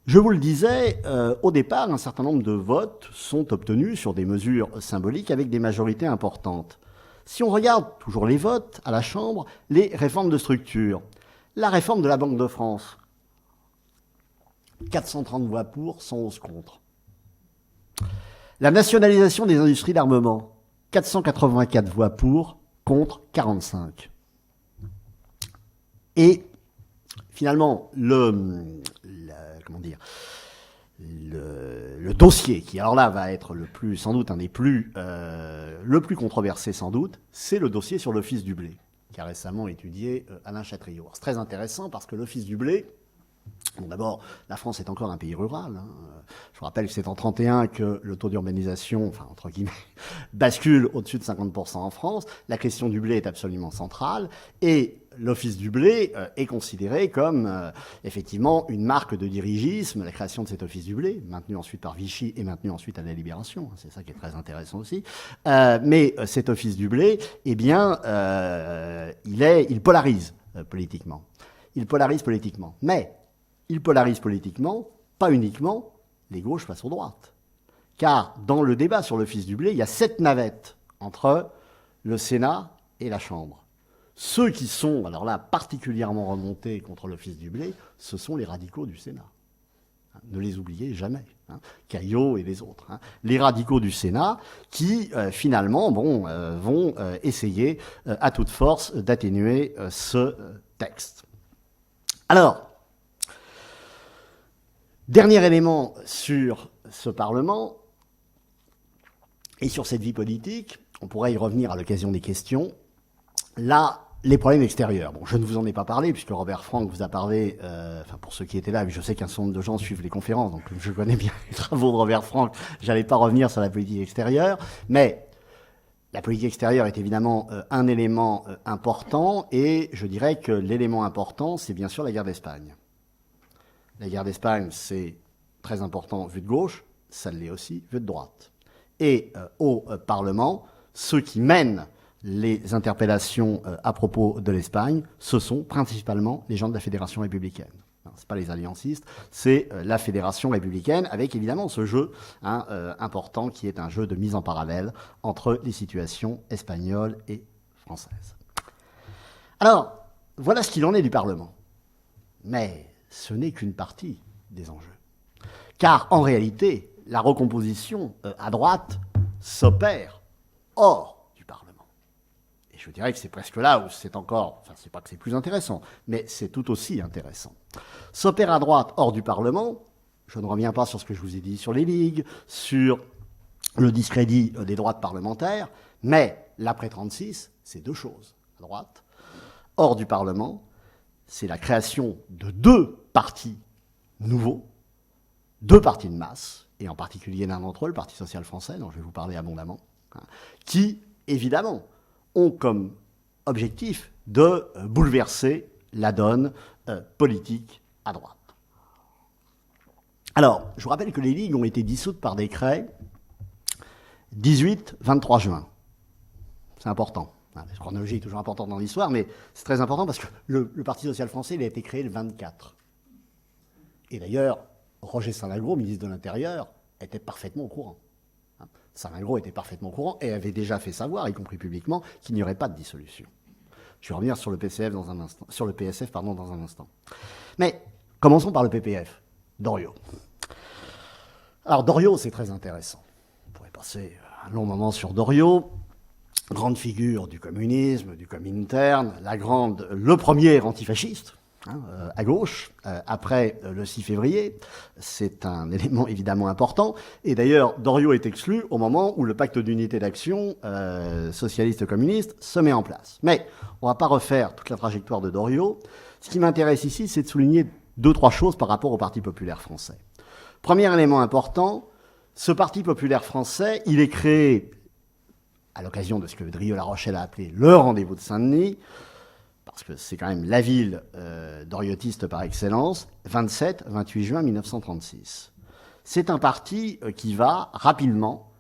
je vous le disais, au départ, un certain nombre de votes sont obtenus sur des mesures symboliques avec des majorités importantes. Si on regarde toujours les votes à la Chambre, les réformes de structure, la réforme de la Banque de France, 430 voix pour, 111 contre. La nationalisation des industries d'armement, 484 voix pour, contre 45. Et finalement, le dossier qui, alors là, va être sans doute un des plus, le plus controversé sans doute, c'est le dossier sur l'Office du blé, qu'a récemment étudié Alain Chatriot. C'est très intéressant parce que l'Office du blé, Bon, d'abord, la France est encore un pays rural. Hein. Je vous rappelle que c'est en 1931 que le taux d'urbanisation, enfin, entre guillemets, bascule au-dessus de 50% en France. La question du blé est absolument centrale. Et l'Office du blé est considéré comme, effectivement, une marque de dirigisme. La création de cet Office du blé, maintenu ensuite par Vichy et maintenu ensuite à la Libération. C'est ça qui est très intéressant aussi. Mais cet Office du blé, eh bien, il polarise politiquement. Il polarise politiquement. Mais il polarise politiquement, pas uniquement les gauches face aux droites. Car dans le débat sur l'Office du blé, il y a 7 navettes entre le Sénat et la Chambre. Ceux qui sont, alors là, particulièrement remontés contre l'Office du blé, ce sont les radicaux du Sénat. Ne les oubliez jamais. Caillot et les autres. Les radicaux du Sénat qui, finalement, vont essayer à toute force d'atténuer ce texte. Alors, dernier élément sur ce Parlement et sur cette vie politique, on pourrait y revenir à l'occasion des questions. Là, les problèmes extérieurs. Bon, je ne vous en ai pas parlé, puisque Robert Frank vous a parlé, pour ceux qui étaient là, je sais qu'un certain nombre de gens suivent les conférences, donc je connais bien les travaux de Robert Frank, j'allais pas revenir sur la politique extérieure, mais la politique extérieure est évidemment un élément important, et je dirais que l'élément important, c'est bien sûr la guerre d'Espagne. La guerre d'Espagne, c'est très important vu de gauche, ça l'est aussi vu de droite. Et au Parlement, ceux qui mènent les interpellations à propos de l'Espagne, ce sont principalement les gens de la Fédération républicaine. Ce n'est pas les alliancistes, c'est la Fédération républicaine, avec évidemment ce jeu important qui est un jeu de mise en parallèle entre les situations espagnoles et françaises. Alors, voilà ce qu'il en est du Parlement. Mais ce n'est qu'une partie des enjeux. Car en réalité, la recomposition à droite s'opère hors du Parlement. Et je dirais que c'est presque là où c'est encore, enfin c'est pas que c'est plus intéressant, mais c'est tout aussi intéressant. S'opère à droite hors du Parlement, je ne reviens pas sur ce que je vous ai dit sur les ligues, sur le discrédit des droites parlementaires, mais l'après 36, c'est 2 choses. À droite, hors du Parlement, c'est la création de 2 partis nouveaux, 2 partis de masse, et en particulier l'un d'entre eux, le Parti social français, dont je vais vous parler abondamment, qui, évidemment, ont comme objectif de bouleverser la donne politique à droite. Alors, je vous rappelle que les ligues ont été dissoutes par décret 18-23 juin. C'est important. La chronologie est toujours importante dans l'histoire, mais c'est très important parce que le Parti social français il a été créé le 24. Et d'ailleurs, Roger Saint-Lagros, ministre de l'Intérieur, était parfaitement au courant. Saint-Lagros était parfaitement au courant et avait déjà fait savoir, y compris publiquement, qu'il n'y aurait pas de dissolution. Je vais revenir sur le PCF dans un instant, sur le PSF dans un instant. Mais commençons par le PPF, Doriot. Alors Doriot, c'est très intéressant. On pourrait passer un long moment sur Doriot. Grande figure du communisme, du Comintern, le premier antifasciste, à gauche, après le 6 février. C'est un élément évidemment important. Et d'ailleurs, Doriot est exclu au moment où le pacte d'unité d'action socialiste-communiste se met en place. Mais on ne va pas refaire toute la trajectoire de Doriot. Ce qui m'intéresse ici, c'est de souligner 2-3 choses par rapport au Parti populaire français. Premier élément important, ce Parti populaire français, il est créé à l'occasion de ce que Drieux-La Rochelle a appelé le rendez-vous de Saint-Denis, parce que c'est quand même la ville doriotiste par excellence, 27-28 juin 1936. C'est un parti qui va rapidement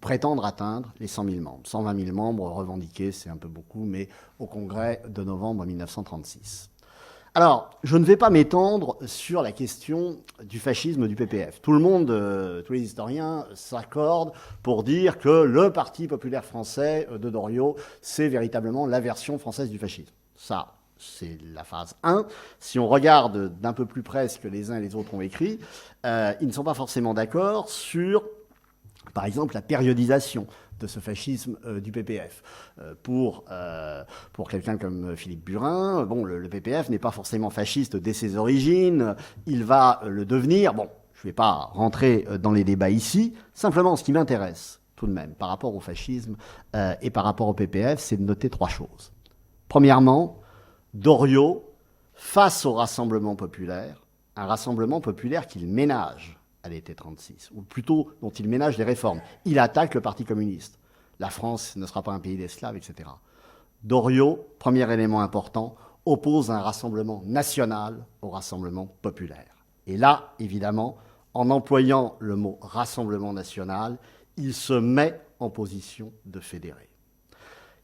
prétendre atteindre les 100 000 membres. 120 000 membres revendiqués, c'est un peu beaucoup, mais au congrès de novembre 1936. Alors, je ne vais pas m'étendre sur la question du fascisme du PPF. Tout le monde, tous les historiens s'accordent pour dire que le Parti populaire français de Doriot, c'est véritablement la version française du fascisme. Ça, c'est la phase 1. Si on regarde d'un peu plus près ce que les uns et les autres ont écrit, ils ne sont pas forcément d'accord sur, par exemple, la périodisation de ce fascisme du PPF. Pour quelqu'un comme Philippe Burin, le PPF n'est pas forcément fasciste dès ses origines, il va le devenir. Bon, je ne vais pas rentrer dans les débats ici, simplement ce qui m'intéresse tout de même par rapport au fascisme et par rapport au PPF, c'est de noter 3 choses. Premièrement, Doriot face au Rassemblement populaire, un Rassemblement populaire qu'il ménage à l'été 36, ou plutôt dont il ménage les réformes. Il attaque le Parti communiste. La France ne sera pas un pays d'esclaves, etc. Doriot, premier élément important, oppose un rassemblement national au rassemblement populaire. Et là, évidemment, en employant le mot rassemblement national, il se met en position de fédérer.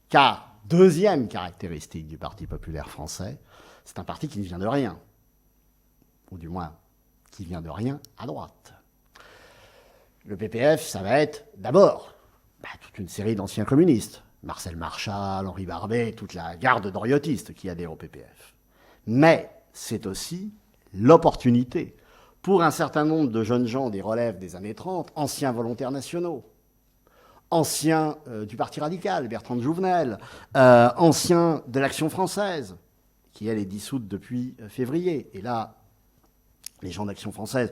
Car, deuxième caractéristique du Parti populaire français, c'est un parti qui ne vient de rien, ou du moins qui vient de rien à droite. Le PPF, ça va être d'abord toute une série d'anciens communistes, Marcel Marchal, Henri Barbet, toute la garde doriotistes qui adhèrent au PPF. Mais c'est aussi l'opportunité pour un certain nombre de jeunes gens des relèves des années 30, anciens volontaires nationaux, anciens du Parti radical, Bertrand de Jouvenel, anciens de l'Action française, qui elle est dissoute depuis février. Et là, les gens d'Action française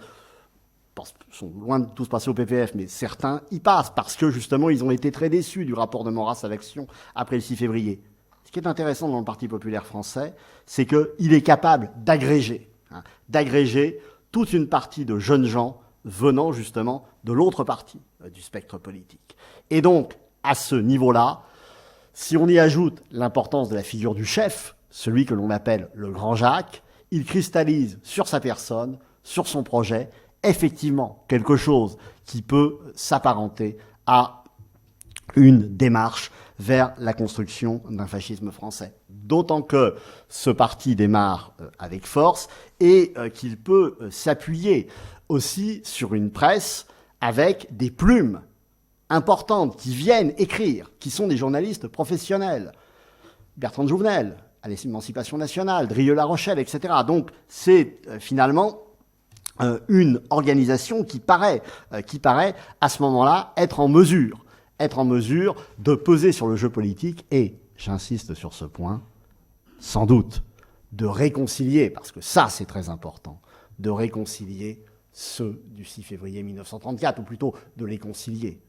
sont loin de tous passer au PPF, mais certains y passent, parce que justement, ils ont été très déçus du rapport de Maurras à l'Action après le 6 février. Ce qui est intéressant dans le Parti populaire français, c'est qu'il est capable d'agréger toute une partie de jeunes gens venant justement de l'autre partie du spectre politique. Et donc, à ce niveau-là, si on y ajoute l'importance de la figure du chef, celui que l'on appelle le Grand Jacques, il cristallise sur sa personne, sur son projet, effectivement quelque chose qui peut s'apparenter à une démarche vers la construction d'un fascisme français. D'autant que ce parti démarre avec force et qu'il peut s'appuyer aussi sur une presse avec des plumes importantes qui viennent écrire, qui sont des journalistes professionnels. Bertrand de Jouvenel, à l'Émancipation nationale, Drieux-La Rochelle, etc. Donc c'est finalement une organisation qui paraît à ce moment-là être en mesure de peser sur le jeu politique et, j'insiste sur ce point, sans doute, de réconcilier, parce que ça c'est très important, de réconcilier ceux du 6 février 1934, ou plutôt de les concilier,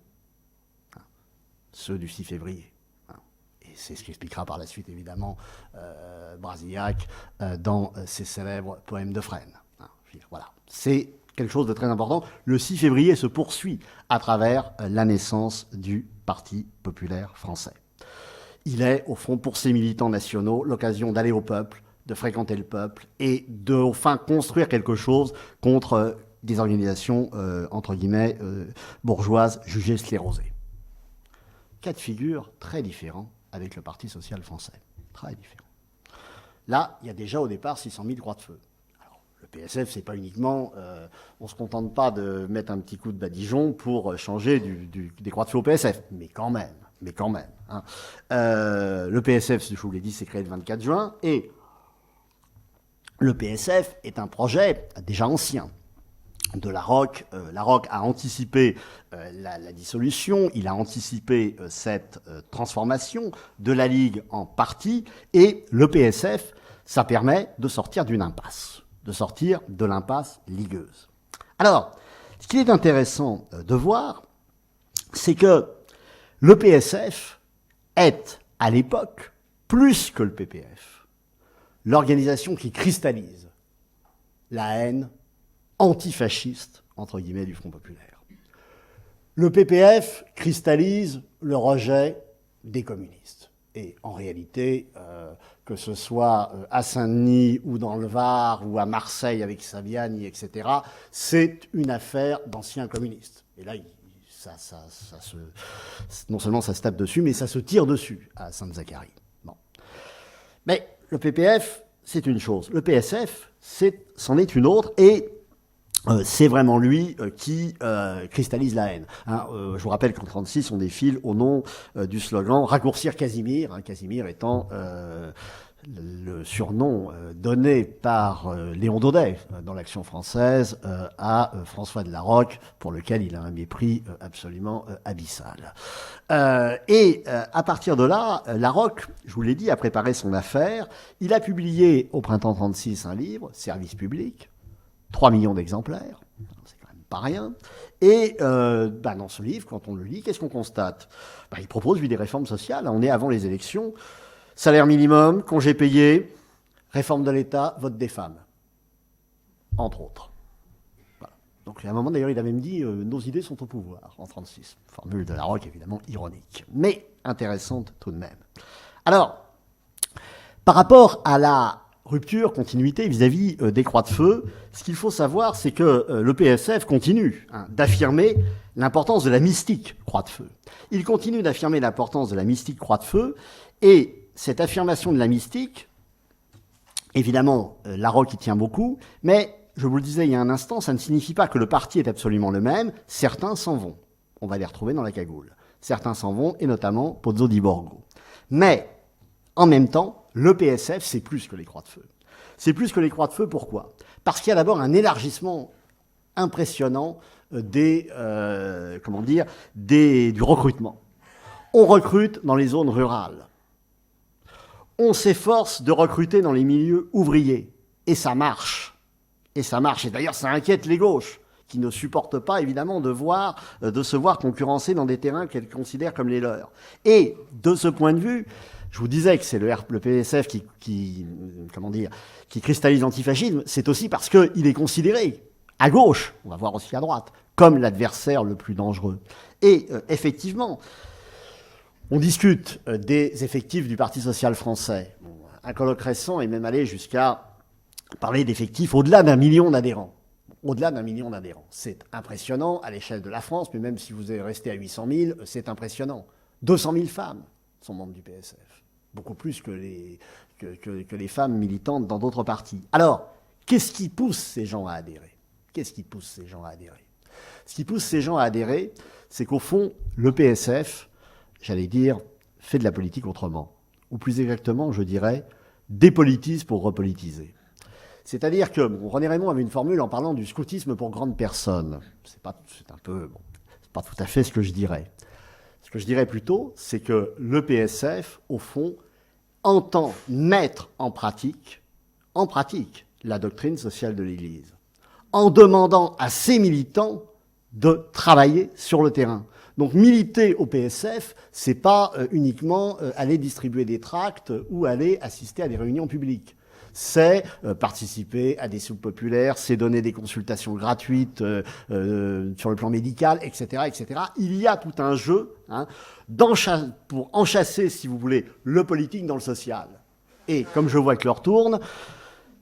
ceux du 6 février. Et c'est ce qu'expliquera par la suite, évidemment, Brasillac dans ses célèbres poèmes de Fresnes. Voilà. C'est quelque chose de très important. Le 6 février se poursuit à travers la naissance du Parti populaire français. Il est, au fond, pour ces militants nationaux, l'occasion d'aller au peuple, de fréquenter le peuple et de, enfin, construire quelque chose contre des organisations, entre guillemets, bourgeoises jugées sclérosées. Cas de figure très différents avec le Parti social français. Très différents. Là, il y a déjà au départ 600 000 croix de feu. Le PSF, c'est pas uniquement... on ne se contente pas de mettre un petit coup de badigeon pour changer des croix de feu au PSF. Mais quand même. Hein. Le PSF, je vous l'ai dit, s'est créé le 24 juin. Et le PSF est un projet déjà ancien de Larroque. Larroque a anticipé la dissolution. Il a anticipé cette transformation de la Ligue en parti. Et le PSF, ça permet de sortir d'une impasse. De sortir de l'impasse ligueuse. Alors, ce qui est intéressant de voir, c'est que le PSF est, à l'époque, plus que le PPF, l'organisation qui cristallise la haine antifasciste, entre guillemets, du Front populaire. Le PPF cristallise le rejet des communistes. Et en réalité, que ce soit à Saint-Denis ou dans le Var ou à Marseille avec Saviani, etc., c'est une affaire d'anciens communistes. Et là, non seulement ça se tape dessus, mais ça se tire dessus à Sainte-Zacharie. Bon. Mais le PPF, c'est une chose. Le PSF, c'en est une autre. Et c'est vraiment lui qui cristallise la haine. Hein, je vous rappelle qu'en 1936, on défile au nom du slogan « Raccourcir Casimir », hein, Casimir étant le surnom donné par Léon Daudet dans l'Action française à François de Larroque, pour lequel il a un mépris absolument abyssal. Et à partir de là, Larroque, je vous l'ai dit, a préparé son affaire. Il a publié au printemps 1936 un livre, « Service public », 3 millions d'exemplaires, c'est quand même pas rien. Et dans ce livre, quand on le lit, qu'est-ce qu'on constate ? Il propose, lui, des réformes sociales. On est avant les élections. Salaire minimum, congé payé, réforme de l'État, vote des femmes, entre autres. Voilà. Donc à un moment d'ailleurs il a même dit nos idées sont au pouvoir en 1936. Formule de Larroque évidemment ironique, mais intéressante tout de même. Alors, par rapport à la rupture, continuité vis-à-vis des croix de feu, ce qu'il faut savoir, c'est que le PSF continue d'affirmer l'importance de la mystique croix de feu. Il continue d'affirmer l'importance de la mystique croix de feu, et cette affirmation de la mystique, évidemment, Larroque y tient beaucoup, mais je vous le disais il y a un instant, ça ne signifie pas que le parti est absolument le même. Certains s'en vont. On va les retrouver dans la cagoule. Certains s'en vont, et notamment Pozzo di Borgo. Mais, en même temps, le PSF, c'est plus que les croix de feu. C'est plus que les croix de feu, pourquoi ? Parce qu'il y a d'abord un élargissement impressionnant du recrutement. On recrute dans les zones rurales. On s'efforce de recruter dans les milieux ouvriers. Et ça marche. Et ça marche. Et d'ailleurs, ça inquiète les gauches, qui ne supportent pas, évidemment, de se voir concurrencer dans des terrains qu'elles considèrent comme les leurs. Et, de ce point de vue, je vous disais que c'est le PSF qui cristallise l'antifascisme, c'est aussi parce qu'il est considéré, à gauche, on va voir aussi à droite, comme l'adversaire le plus dangereux. Et effectivement, on discute des effectifs du Parti social français. Bon, un colloque récent est même allé jusqu'à parler d'effectifs au-delà d'1 million d'adhérents. Au-delà d'1 million d'adhérents. C'est impressionnant à l'échelle de la France, mais même si vous êtes resté à 800 000, c'est impressionnant. 200 000 femmes sont membres du PSF. Beaucoup plus que les femmes militantes dans d'autres partis. Alors, qu'est-ce qui pousse ces gens à adhérer ? Ce qui pousse ces gens à adhérer, c'est qu'au fond, le PSF, j'allais dire, fait de la politique autrement. Ou plus exactement, je dirais, dépolitise pour repolitiser. C'est-à-dire que René Raymond avait une formule en parlant du scoutisme pour grandes personnes. C'est pas tout à fait ce que je dirais. Ce que je dirais plutôt, c'est que le PSF, au fond, entend mettre en pratique la doctrine sociale de l'Église, en demandant à ses militants de travailler sur le terrain. Donc militer au PSF, c'est pas uniquement aller distribuer des tracts ou aller assister à des réunions publiques. C'est participer à des soupes populaires, c'est donner des consultations gratuites sur le plan médical, etc., etc. Il y a tout un jeu pour enchasser, si vous voulez, le politique dans le social. Et comme je vois que l'heure tourne,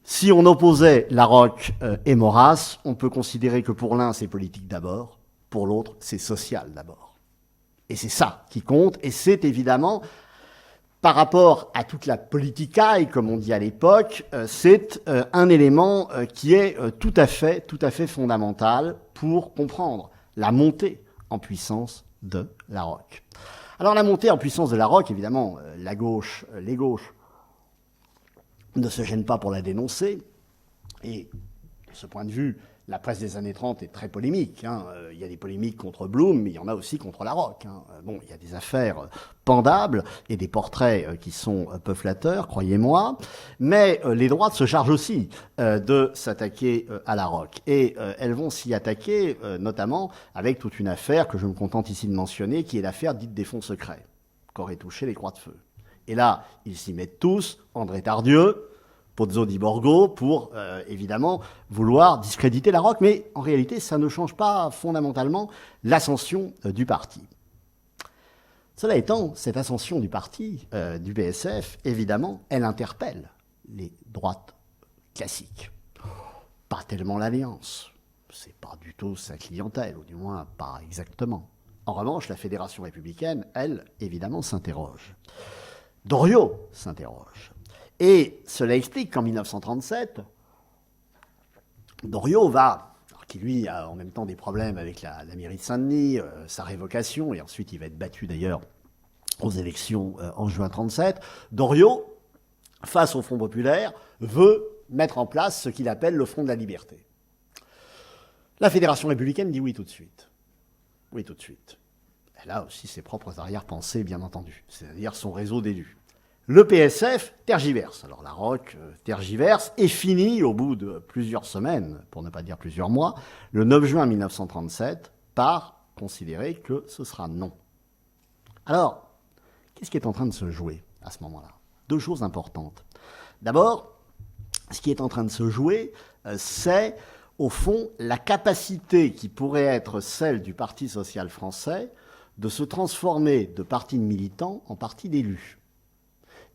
si on opposait Larroque et Maurras, on peut considérer que pour l'un, c'est politique d'abord, pour l'autre, c'est social d'abord. Et c'est ça qui compte, et c'est évidemment... Par rapport à toute la politicaille, comme on dit à l'époque, c'est un élément qui est tout à fait fondamental pour comprendre la montée en puissance de Larroque. Alors la montée en puissance de Larroque, évidemment, les gauches ne se gênent pas pour la dénoncer. Et de ce point de vue, la presse des années 30 est très polémique. Il y a des polémiques contre Blum, mais il y en a aussi contre Larroque. Bon, il y a des affaires pendables et des portraits qui sont peu flatteurs, croyez-moi. Mais les droites se chargent aussi de s'attaquer à Larroque. Et elles vont s'y attaquer notamment avec toute une affaire que je me contente ici de mentionner, qui est l'affaire dite des fonds secrets, qu'auraient touché les croix de feu. Et là, ils s'y mettent tous, André Tardieu, Pozzo di Borgo, pour évidemment vouloir discréditer Larroque, mais en réalité ça ne change pas fondamentalement l'ascension du parti. Cela étant, cette ascension du parti, du PSF, évidemment, elle interpelle les droites classiques. Pas tellement l'Alliance, c'est pas du tout sa clientèle, ou du moins pas exactement. En revanche, la Fédération républicaine, elle, évidemment, s'interroge. Doriot s'interroge. Et cela explique qu'en 1937, Doriot qui lui a en même temps des problèmes avec la mairie de Saint-Denis, sa révocation, et ensuite il va être battu d'ailleurs aux élections en juin 1937, Doriot, face au Front populaire, veut mettre en place ce qu'il appelle le Front de la liberté. La Fédération républicaine dit oui tout de suite. Oui tout de suite. Elle a aussi ses propres arrière-pensées, bien entendu, c'est-à-dire son réseau d'élus. Le PSF tergiverse. Alors Larroque tergiverse et finit, au bout de plusieurs semaines, pour ne pas dire plusieurs mois, le 9 juin 1937, par considérer que ce sera non. Alors, qu'est-ce qui est en train de se jouer à ce moment-là ? Deux choses importantes. D'abord, ce qui est en train de se jouer, c'est, au fond, la capacité qui pourrait être celle du Parti social français de se transformer de parti de militants en parti d'élus.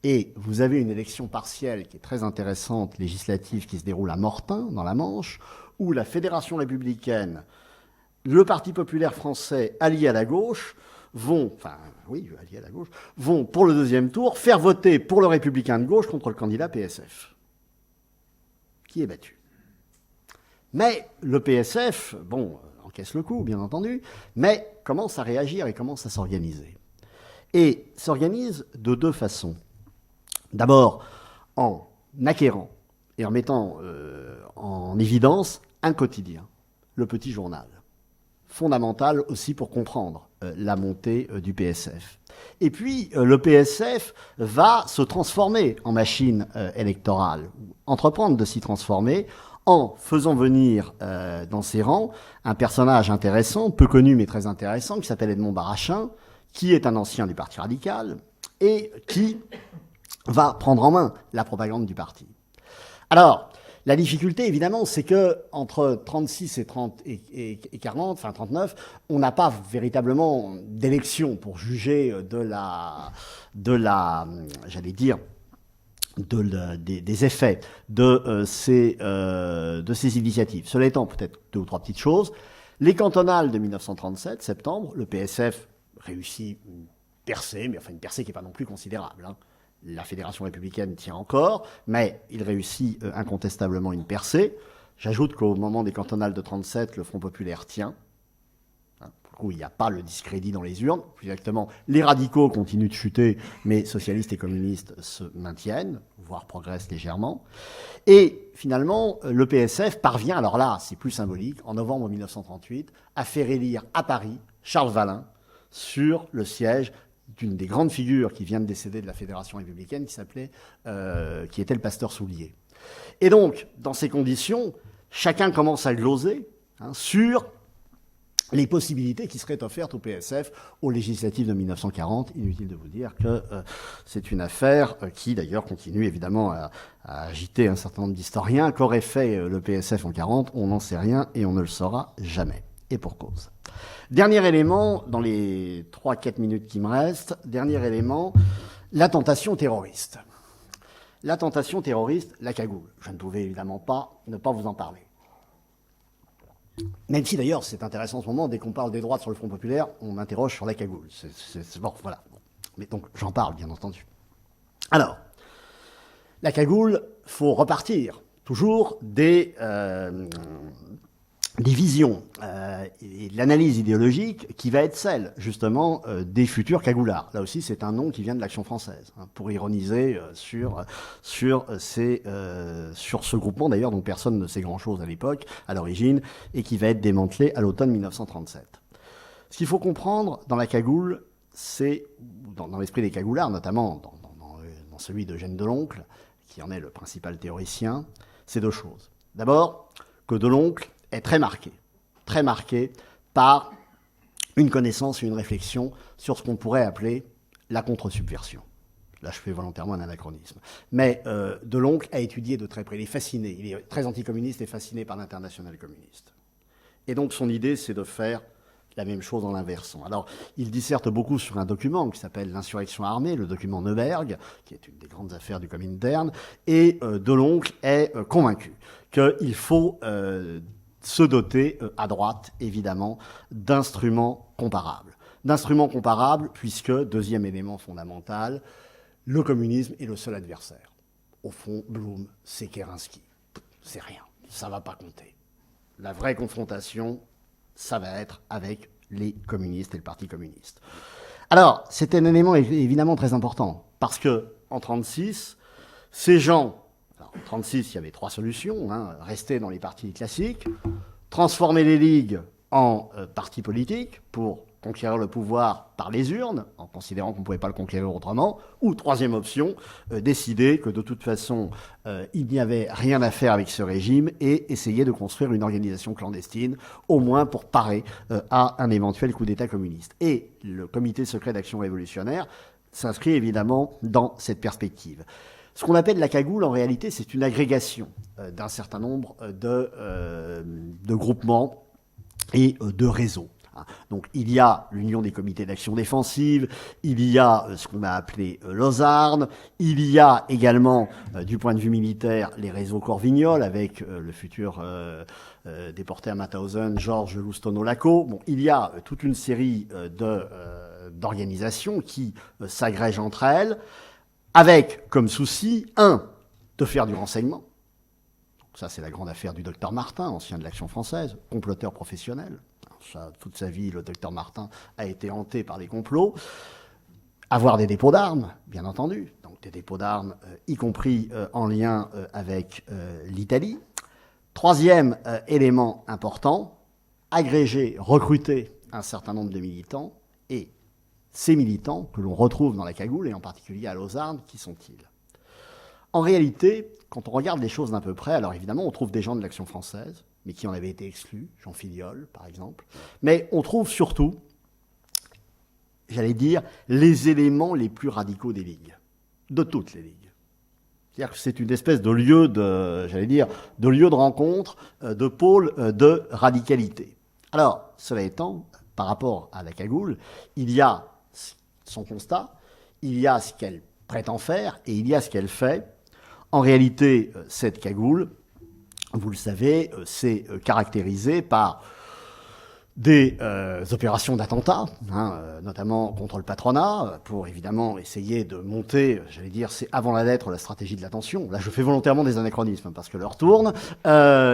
Et vous avez une élection partielle qui est très intéressante, législative, qui se déroule à Mortain, dans la Manche, où la Fédération républicaine, le Parti populaire français, allié à la gauche, vont, pour le deuxième tour, faire voter pour le républicain de gauche contre le candidat PSF, qui est battu. Mais le PSF, encaisse le coup, bien entendu, mais commence à réagir et commence à s'organiser. Et s'organise de deux façons. D'abord, en acquérant et en mettant en évidence un quotidien, le Petit Journal, fondamental aussi pour comprendre la montée du PSF. Et puis, le PSF va se transformer en machine électorale, entreprendre de s'y transformer en faisant venir dans ses rangs un personnage intéressant, peu connu mais très intéressant, qui s'appelle Edmond Barachin, qui est un ancien du Parti radical et qui va prendre en main la propagande du parti. Alors, la difficulté, évidemment, c'est que entre 36 et 39, on n'a pas véritablement d'élection pour juger des effets de ces initiatives. Cela étant, peut-être deux ou trois petites choses. Les cantonales de 1937, septembre, le PSF réussit une percée, mais enfin une percée qui n'est pas non plus considérable, hein. La Fédération républicaine tient encore, mais il réussit incontestablement une percée. J'ajoute qu'au moment des cantonales de 37, le Front populaire tient. Pour le coup, il n'y a pas le discrédit dans les urnes. Plus exactement, les radicaux continuent de chuter, mais socialistes et communistes se maintiennent, voire progressent légèrement. Et finalement, le PSF parvient, alors là, c'est plus symbolique, en novembre 1938, à faire élire à Paris Charles Vallin sur le siège d'une des grandes figures qui vient de décéder de la Fédération républicaine, qui était le pasteur Soulier. Et donc, dans ces conditions, chacun commence à gloser sur les possibilités qui seraient offertes au PSF aux législatives de 1940. Inutile de vous dire que c'est une affaire qui, d'ailleurs, continue évidemment à agiter un certain nombre d'historiens. Qu'aurait fait le PSF en 40 ? On n'en sait rien et on ne le saura jamais. Et pour cause. Dernier élément, dans les 3-4 minutes qui me restent, la tentation terroriste. La tentation terroriste, la cagoule. Je ne pouvais évidemment pas ne pas vous en parler. Même si d'ailleurs c'est intéressant en ce moment, dès qu'on parle des droites sur le Front populaire, on m'interroge sur la cagoule. C'est bon, voilà. Mais donc j'en parle, bien entendu. Alors, la cagoule, faut repartir toujours des visions et de l'analyse idéologique qui va être celle, justement, des futurs cagoulards. Là aussi, c'est un nom qui vient de l'Action française, pour ironiser sur ce groupement, d'ailleurs, dont personne ne sait grand-chose à l'époque, à l'origine, et qui va être démantelé à l'automne 1937. Ce qu'il faut comprendre dans la cagoule, c'est, dans l'esprit des cagoulards, notamment dans celui d'Eugène Deloncle, qui en est le principal théoricien, c'est deux choses. D'abord, que Deloncle est très marqué par une connaissance et une réflexion sur ce qu'on pourrait appeler la contre-subversion. Là, je fais volontairement un anachronisme. Mais Deloncle a étudié de très près. Il est fasciné, il est très anticommuniste et fasciné par l'internationale communiste. Et donc, son idée, c'est de faire la même chose en l'inversant. Alors, il disserte beaucoup sur un document qui s'appelle l'insurrection armée, le document Neuberg, qui est une des grandes affaires du Comintern, et Deloncle est convaincu qu'il faut se doter, à droite, évidemment, d'instruments comparables. D'instruments comparables, puisque, deuxième élément fondamental, le communisme est le seul adversaire. Au fond, Blum, c'est Kerensky. C'est rien, ça ne va pas compter. La vraie confrontation, ça va être avec les communistes et le Parti communiste. Alors, c'est un élément évidemment très important, parce que en 1936, ces gens... Alors, en 1936, il y avait trois solutions. Rester dans les partis classiques, transformer les ligues en partis politiques pour conquérir le pouvoir par les urnes, en considérant qu'on ne pouvait pas le conquérir autrement, ou troisième option, décider que de toute façon, il n'y avait rien à faire avec ce régime et essayer de construire une organisation clandestine, au moins pour parer à un éventuel coup d'État communiste. Et le Comité secret d'action révolutionnaire s'inscrit évidemment dans cette perspective. Ce qu'on appelle la cagoule, en réalité, c'est une agrégation d'un certain nombre de groupements et de réseaux. Donc il y a l'Union des comités d'action défensive, il y a ce qu'on a appelé Lausanne, il y a également, du point de vue militaire, les réseaux Corvignol avec le futur déporté à Mauthausen, Georges Loustono-Laco. Bon, il y a toute une série d'organisations qui s'agrègent entre elles, avec comme souci, de faire du renseignement. Ça, c'est la grande affaire du docteur Martin, ancien de l'Action française, comploteur professionnel. Ça, toute sa vie, le docteur Martin a été hanté par les complots. Avoir des dépôts d'armes, bien entendu. Donc des dépôts d'armes, y compris en lien avec l'Italie. Troisième élément important, agréger, recruter un certain nombre de militants. Et ces militants que l'on retrouve dans la cagoule, et en particulier à Lausanne, qui sont-ils ? En réalité, quand on regarde les choses d'un peu près, alors évidemment, on trouve des gens de l'Action française, mais qui en avaient été exclus, Jean Filiol, par exemple. Mais on trouve surtout, j'allais dire, les éléments les plus radicaux des ligues, de toutes les ligues. C'est-à-dire que c'est une espèce de lieu de rencontre, de pôle de radicalité. Alors, cela étant, par rapport à la cagoule, il y a son constat, il y a ce qu'elle prétend faire, et il y a ce qu'elle fait. En réalité, cette cagoule, vous le savez, c'est caractérisé par des opérations d'attentat, notamment contre le patronat, pour évidemment essayer de monter, j'allais dire, c'est avant la lettre la stratégie de l'attention. Là, je fais volontairement des anachronismes, parce que l'heure tourne.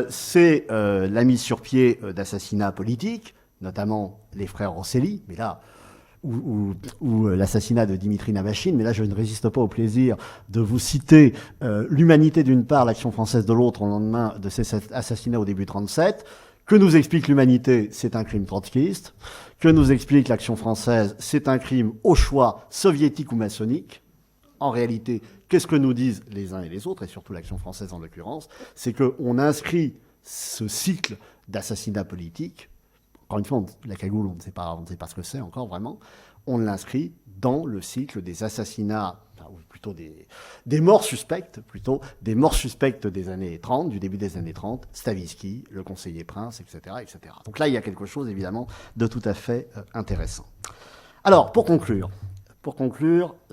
C'est la mise sur pied d'assassinats politiques, notamment les frères Rosselli, mais là, ou l'assassinat de Dimitri Navachine, mais là je ne résiste pas au plaisir de vous citer l'Humanité d'une part, l'Action française de l'autre au lendemain de ces assassinats au début 1937. Que nous explique l'Humanité, c'est un crime trotskiste. Que nous explique l'Action française, c'est un crime au choix soviétique ou maçonnique. En réalité, qu'est-ce que nous disent les uns et les autres, et surtout l'Action française en l'occurrence, c'est qu'on inscrit ce cycle d'assassinats politiques. Encore une fois, la cagoule, on ne sait pas ce que c'est encore vraiment. On l'inscrit dans le cycle des assassinats, ou plutôt des morts suspectes, des années 30, du début des années 30, Stavisky, le conseiller Prince, etc., etc. Donc là, il y a quelque chose, évidemment, de tout à fait intéressant. Alors, pour conclure,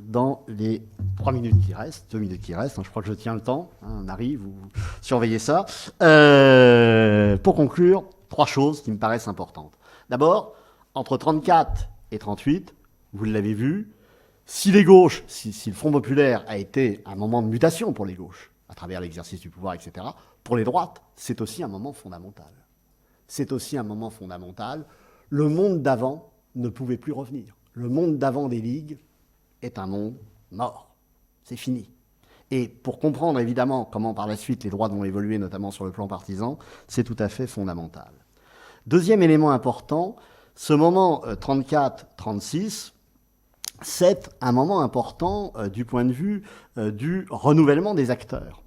dans les 2 minutes qui restent, je crois que je tiens le temps, Marie, vous surveillez ça. Pour conclure, 3 choses qui me paraissent importantes. D'abord, entre 34 et 38, vous l'avez vu, si les gauches, si le Front populaire a été un moment de mutation pour les gauches, à travers l'exercice du pouvoir, etc., pour les droites, c'est aussi un moment fondamental. Le monde d'avant ne pouvait plus revenir. Le monde d'avant des ligues est un monde mort. C'est fini. Et pour comprendre évidemment comment par la suite les droites vont évoluer, notamment sur le plan partisan, c'est tout à fait fondamental. Deuxième élément important, ce moment 34-36, c'est un moment important du point de vue du renouvellement des acteurs.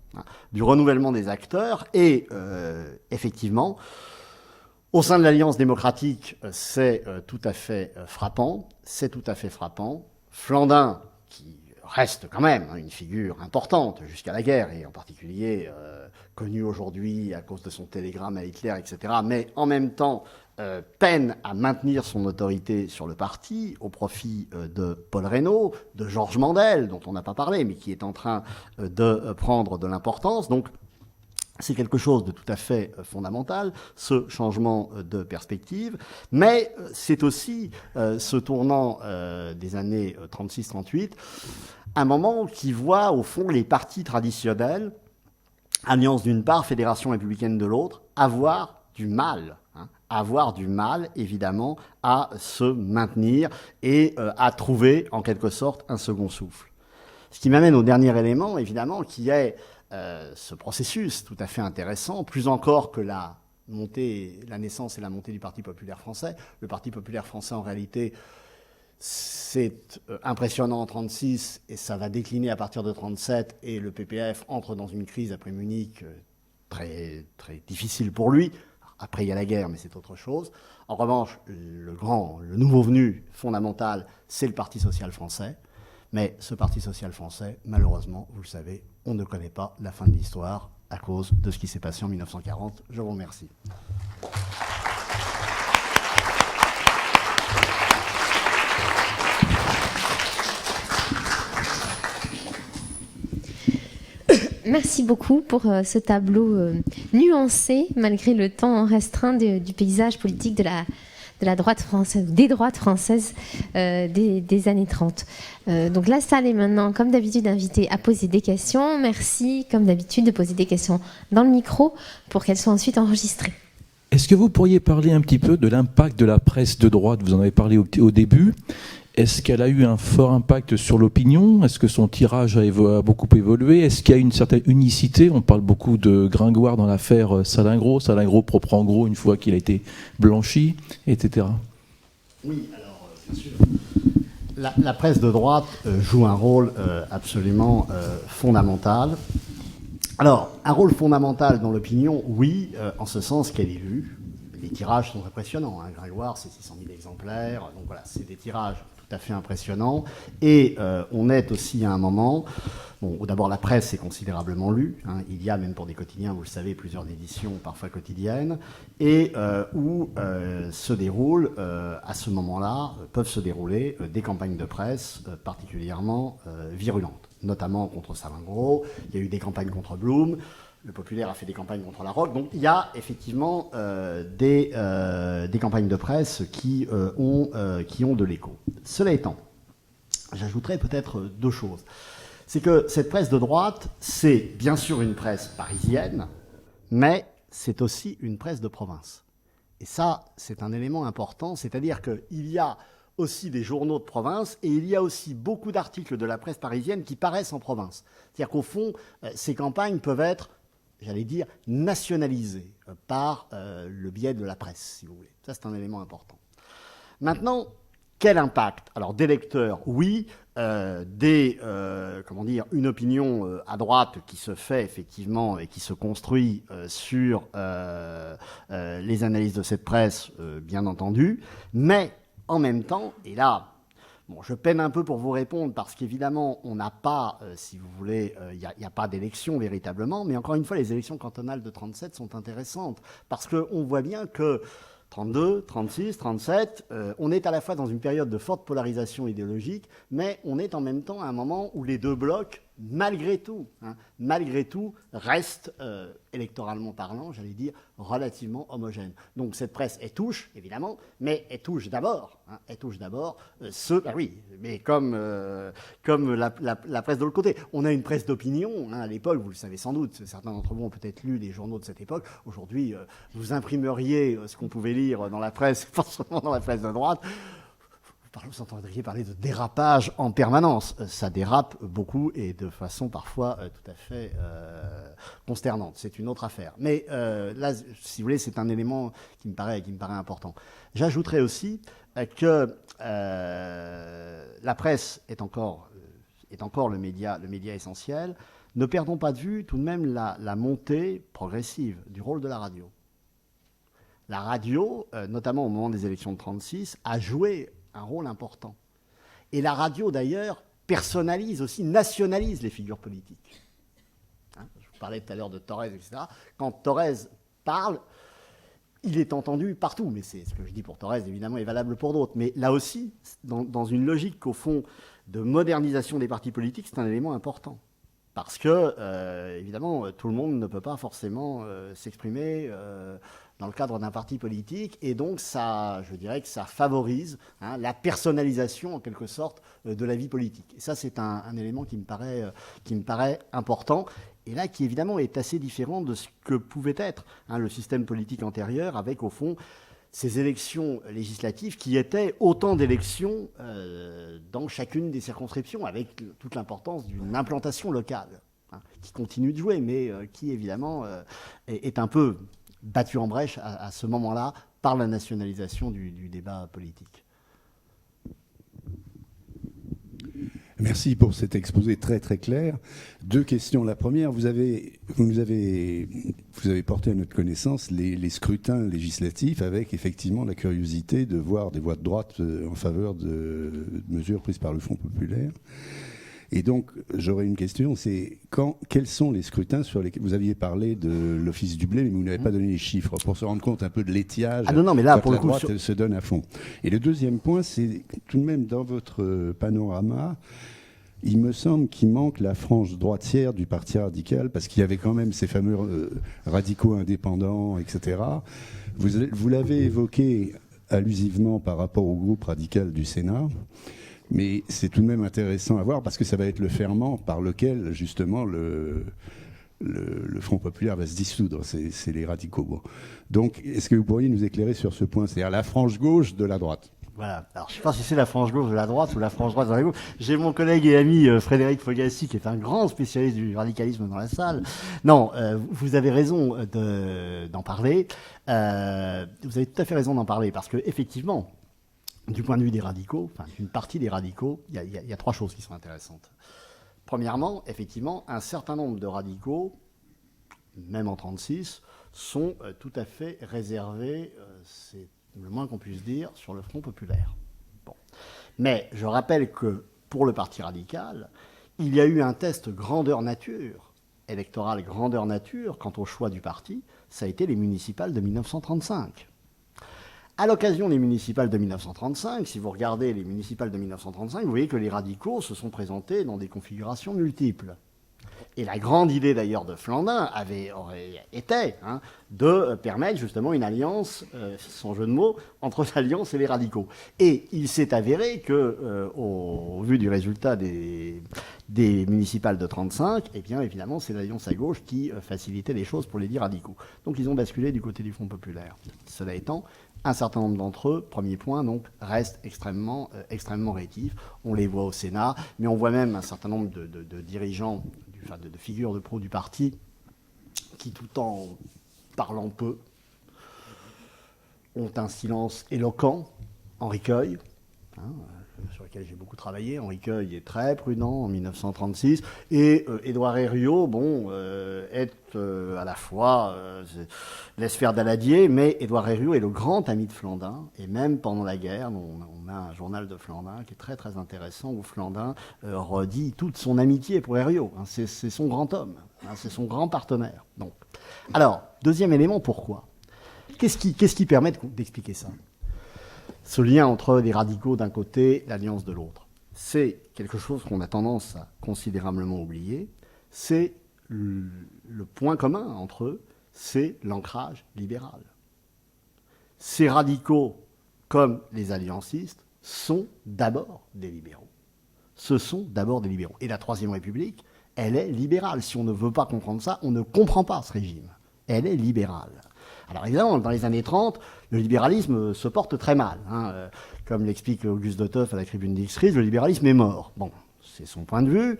Et effectivement, au sein de l'Alliance démocratique, c'est tout à fait frappant. Flandin, qui reste quand même une figure importante jusqu'à la guerre, et en particulier connu aujourd'hui à cause de son télégramme à Hitler, etc., mais en même temps peine à maintenir son autorité sur le parti au profit de Paul Reynaud, de Georges Mandel, dont on n'a pas parlé, mais qui est en train de prendre de l'importance. Donc c'est quelque chose de tout à fait fondamental, ce changement de perspective, mais c'est aussi ce tournant des années 36-38, un moment qui voit au fond les partis traditionnels, Alliance d'une part, Fédération républicaine de l'autre, avoir du mal, évidemment, à se maintenir et à trouver, en quelque sorte, un second souffle. Ce qui m'amène au dernier élément, évidemment, qui est ce processus tout à fait intéressant, plus encore que la naissance et la montée du Parti populaire français. Le Parti populaire français, en réalité, c'est impressionnant en 1936 et ça va décliner à partir de 1937, et le PPF entre dans une crise après Munich très, très difficile pour lui. Après, il y a la guerre, mais c'est autre chose. En revanche, le nouveau venu fondamental, c'est le Parti social français. Mais ce Parti social français, malheureusement, vous le savez, on ne connaît pas la fin de l'histoire à cause de ce qui s'est passé en 1940. Je vous remercie. Merci beaucoup pour ce tableau nuancé, malgré le temps restreint du paysage politique de la droite française, des droites françaises des années 30. Donc la salle est maintenant, comme d'habitude, invitée à poser des questions. Merci, comme d'habitude, de poser des questions dans le micro pour qu'elles soient ensuite enregistrées. Est-ce que vous pourriez parler un petit peu de l'impact de la presse de droite? Vous en avez parlé au début. Est-ce qu'elle a eu un fort impact sur l'opinion? Est-ce que son tirage a beaucoup évolué? Est-ce qu'il y a une certaine unicité? On parle beaucoup de Gringoire dans l'affaire Salingro propre en gros une fois qu'il a été blanchi, etc. Oui, alors, bien sûr. La presse de droite joue un rôle absolument fondamental. Alors, un rôle fondamental dans l'opinion, oui, en ce sens qu'elle est lue. Les tirages sont impressionnants. Gringoire, c'est 600 000 exemplaires. Donc voilà, c'est des tirages tout à fait impressionnants. Et on est aussi à un moment où d'abord la presse est considérablement lue. Il y a, même pour des quotidiens, vous le savez, plusieurs éditions, parfois quotidiennes, et où se déroulent, à ce moment-là, peuvent se dérouler des campagnes de presse particulièrement virulentes, notamment contre Salingro. Il y a eu des campagnes contre Blum. Le Populaire a fait des campagnes contre la Roque. Donc il y a effectivement des campagnes de presse qui ont de l'écho. Cela étant, j'ajouterais peut-être deux choses. C'est que cette presse de droite, c'est bien sûr une presse parisienne, mais c'est aussi une presse de province. Et ça, c'est un élément important, c'est-à-dire qu'il y a aussi des journaux de province et il y a aussi beaucoup d'articles de la presse parisienne qui paraissent en province. C'est-à-dire qu'au fond, ces campagnes peuvent être, j'allais dire, nationalisées par le biais de la presse, si vous voulez. Ça, c'est un élément important. Maintenant, quel impact? Alors, des lecteurs, oui. Une opinion à droite qui se fait effectivement et qui se construit sur les analyses de cette presse, bien entendu. Mais, en même temps, et là, je peine un peu pour vous répondre parce qu'évidemment, on n'a pas, si vous voulez, il n'y a pas d'élection véritablement, mais encore une fois, les élections cantonales de 37 sont intéressantes parce qu'on voit bien que 32, 36, 37, on est à la fois dans une période de forte polarisation idéologique, mais on est en même temps à un moment où les deux blocs, malgré tout, restent, électoralement parlant, j'allais dire, relativement homogènes. Donc cette presse, elle touche, évidemment, mais elle touche d'abord ceux, oui, mais comme la presse de l'autre côté. On a une presse d'opinion, à l'époque, vous le savez sans doute, certains d'entre vous ont peut-être lu les journaux de cette époque. Aujourd'hui, vous imprimeriez ce qu'on pouvait lire dans la presse, forcément dans la presse de droite. Vous entendriez parler de dérapage en permanence. Ça dérape beaucoup et de façon parfois tout à fait consternante. C'est une autre affaire. Mais là, si vous voulez, c'est un élément qui me paraît important. J'ajouterais aussi que la presse est encore le média essentiel. Ne perdons pas de vue tout de même la montée progressive du rôle de la radio. La radio, notamment au moment des élections de 1936, a joué un rôle important. Et la radio, d'ailleurs, personnalise aussi, nationalise les figures politiques. Je vous parlais tout à l'heure de Thorez, etc. Quand Thorez parle, il est entendu partout. Mais c'est ce que je dis pour Thorez, évidemment, est valable pour d'autres. Mais là aussi, dans une logique, au fond, de modernisation des partis politiques, c'est un élément important. Parce que, évidemment, tout le monde ne peut pas forcément s'exprimer dans le cadre d'un parti politique. Et donc, je dirais que ça favorise la personnalisation, en quelque sorte, de la vie politique. Et ça, c'est un élément qui me paraît important. Et là, qui, évidemment, est assez différent de ce que pouvait être le système politique antérieur, avec, au fond, ces élections législatives qui étaient autant d'élections dans chacune des circonscriptions, avec toute l'importance d'une implantation locale, qui continue de jouer, mais qui, évidemment, est un peu battue en brèche à ce moment-là par la nationalisation du débat politique. Merci pour cet exposé très très clair. 2 questions. La première, vous avez porté à notre connaissance les scrutins législatifs avec effectivement la curiosité de voir des voix de droite en faveur de mesures prises par le Front populaire. Et donc, j'aurais une question, c'est quels sont les scrutins sur lesquels vous aviez parlé de l'Office du blé, mais vous n'avez pas donné les chiffres pour se rendre compte un peu de l'étiage. Non, mais là, pour la le coup, droite elle se donne à fond. Et le deuxième point, c'est tout de même dans votre panorama, il me semble qu'il manque la frange droitière du Parti radical, parce qu'il y avait quand même ces fameux radicaux indépendants, etc. Vous l'avez évoqué allusivement par rapport au groupe radical du Sénat. Mais c'est tout de même intéressant à voir parce que ça va être le ferment par lequel, justement, le Front populaire va se dissoudre. C'est les radicaux. Bon. Donc, est-ce que vous pourriez nous éclairer sur ce point, c'est-à-dire la frange gauche de la droite? Voilà. Alors, je ne sais pas si c'est la frange gauche de la droite ou la frange droite de la gauche. J'ai mon collègue et ami Frédéric Fogassi, qui est un grand spécialiste du radicalisme dans la salle. Non, vous avez raison d'en parler. Vous avez tout à fait raison d'en parler parce que, effectivement, du point de vue des radicaux, enfin d'une partie des radicaux, il y a 3 choses qui sont intéressantes. Premièrement, effectivement, un certain nombre de radicaux, même en 1936, sont tout à fait réservés, c'est le moins qu'on puisse dire, sur le Front populaire. Bon. Mais je rappelle que pour le Parti radical, il y a eu un test grandeur nature, électoral grandeur nature, quant au choix du parti, ça a été les municipales de 1935. À l'occasion des municipales de 1935, si vous regardez les municipales de 1935, vous voyez que les radicaux se sont présentés dans des configurations multiples. Et la grande idée d'ailleurs de Flandin aurait été de permettre justement une alliance, sans jeu de mots, entre l'Alliance et les radicaux. Et il s'est avéré que, au vu du résultat des municipales de 1935, eh bien évidemment c'est l'Alliance à gauche qui facilitait les choses pour les 10 radicaux. Donc ils ont basculé du côté du Front populaire. Cela étant, un certain nombre d'entre eux, premier point, donc, restent extrêmement rétifs. On les voit au Sénat, mais on voit même un certain nombre de dirigeants, de figures de pro du parti, qui, tout en parlant peu, ont un silence éloquent. Henri Queuille, sur lequel j'ai beaucoup travaillé. Henri Queuille est très prudent en 1936. Et Édouard Herriot, est à la fois laisse faire Daladier, mais Édouard Herriot est le grand ami de Flandin. Et même pendant la guerre, on a un journal de Flandin qui est très très intéressant, où Flandin redit toute son amitié pour Herriot. C'est son grand homme, c'est son grand partenaire. Donc, alors, deuxième élément, pourquoi ? Qu'est-ce qui permet d'expliquer ça ? Ce lien entre les radicaux d'un côté, l'Alliance de l'autre. C'est quelque chose qu'on a tendance à considérablement oublier. C'est le point commun entre eux, c'est l'ancrage libéral. Ces radicaux, comme les alliancistes, sont d'abord des libéraux. Ce sont d'abord des libéraux. Et la Troisième République, elle est libérale. Si on ne veut pas comprendre ça, on ne comprend pas ce régime. Elle est libérale. Alors évidemment, dans les années 30, le libéralisme se porte très mal. Comme l'explique Auguste Dotthoff à la Tribune d'Ixtrise, le libéralisme est mort. Bon, c'est son point de vue.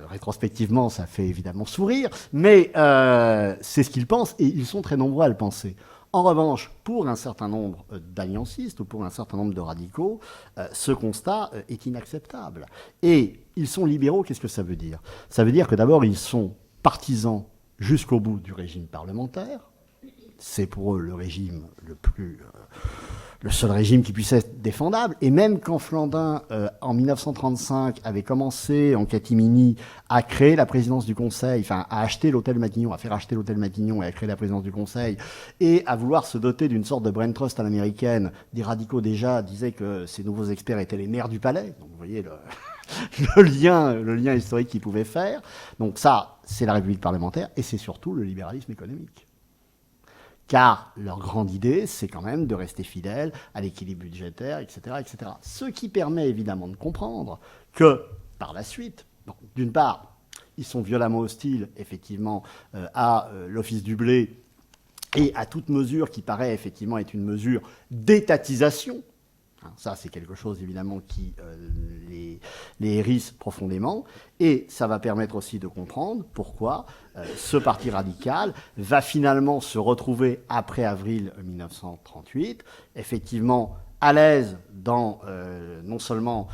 Rétrospectivement, ça fait évidemment sourire, mais c'est ce qu'il pense, et ils sont très nombreux à le penser. En revanche, pour un certain nombre d'alliancistes ou pour un certain nombre de radicaux, ce constat est inacceptable. Et ils sont libéraux, qu'est-ce que ça veut dire ? Ça veut dire que d'abord, ils sont partisans jusqu'au bout du régime parlementaire. C'est pour eux le régime le seul régime qui puisse être défendable. Et même quand Flandin, en 1935, avait commencé en catimini à créer la présidence du Conseil, enfin à acheter l'hôtel Matignon, à faire acheter l'hôtel Matignon et à créer la présidence du Conseil, et à vouloir se doter d'une sorte de brain trust à l'américaine, des radicaux déjà disaient que ces nouveaux experts étaient les maires du palais. Donc vous voyez le lien historique qu'ils pouvaient faire. Donc ça, c'est la République parlementaire, et c'est surtout le libéralisme économique. Car leur grande idée, c'est quand même de rester fidèle à l'équilibre budgétaire, etc., etc. Ce qui permet évidemment de comprendre que, par la suite, d'une part, ils sont violemment hostiles, effectivement, à l'Office du blé et à toute mesure qui paraît, effectivement, être une mesure d'étatisation. Ça, c'est quelque chose, évidemment, qui les hérisse profondément. Et ça va permettre aussi de comprendre pourquoi ce parti radical va finalement se retrouver, après avril 1938, effectivement à l'aise non seulement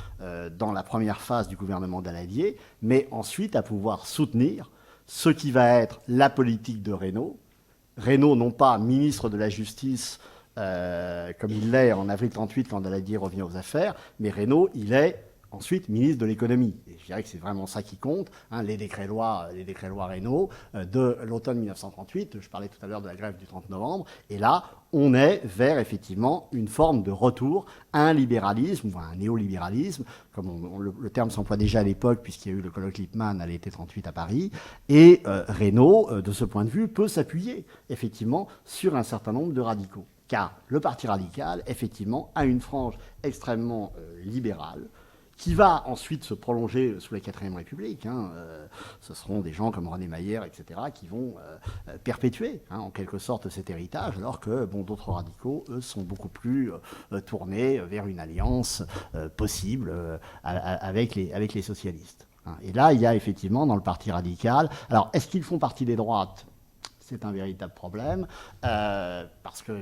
dans la première phase du gouvernement Daladier, mais ensuite à pouvoir soutenir ce qui va être la politique de Reynaud. Reynaud, non pas ministre de la Justice, comme il l'est en avril 1938 quand Daladier revient aux affaires, mais Reynaud, il est ensuite ministre de l'économie. Et je dirais que c'est vraiment ça qui compte, hein, les décrets-lois Reynaud de l'automne 1938. Je parlais tout à l'heure de la grève du 30 novembre. Et là, on est vers effectivement une forme de retour à un libéralisme, ou à un néolibéralisme, comme le terme s'emploie déjà à l'époque, puisqu'il y a eu le colloque Lippmann à l'été 1938 à Paris. Et Reynaud, de ce point de vue, peut s'appuyer effectivement sur un certain nombre de radicaux. Car le Parti radical, effectivement, a une frange extrêmement libérale, qui va ensuite se prolonger sous la 4ème République. Ce seront des gens comme René Mayer, etc., qui vont perpétuer, en quelque sorte, cet héritage, alors que d'autres radicaux, eux, sont beaucoup plus tournés vers une alliance possible avec les socialistes. Et là, il y a effectivement dans le Parti radical... Alors, est-ce qu'ils font partie des droites ? C'est un véritable problème, parce que...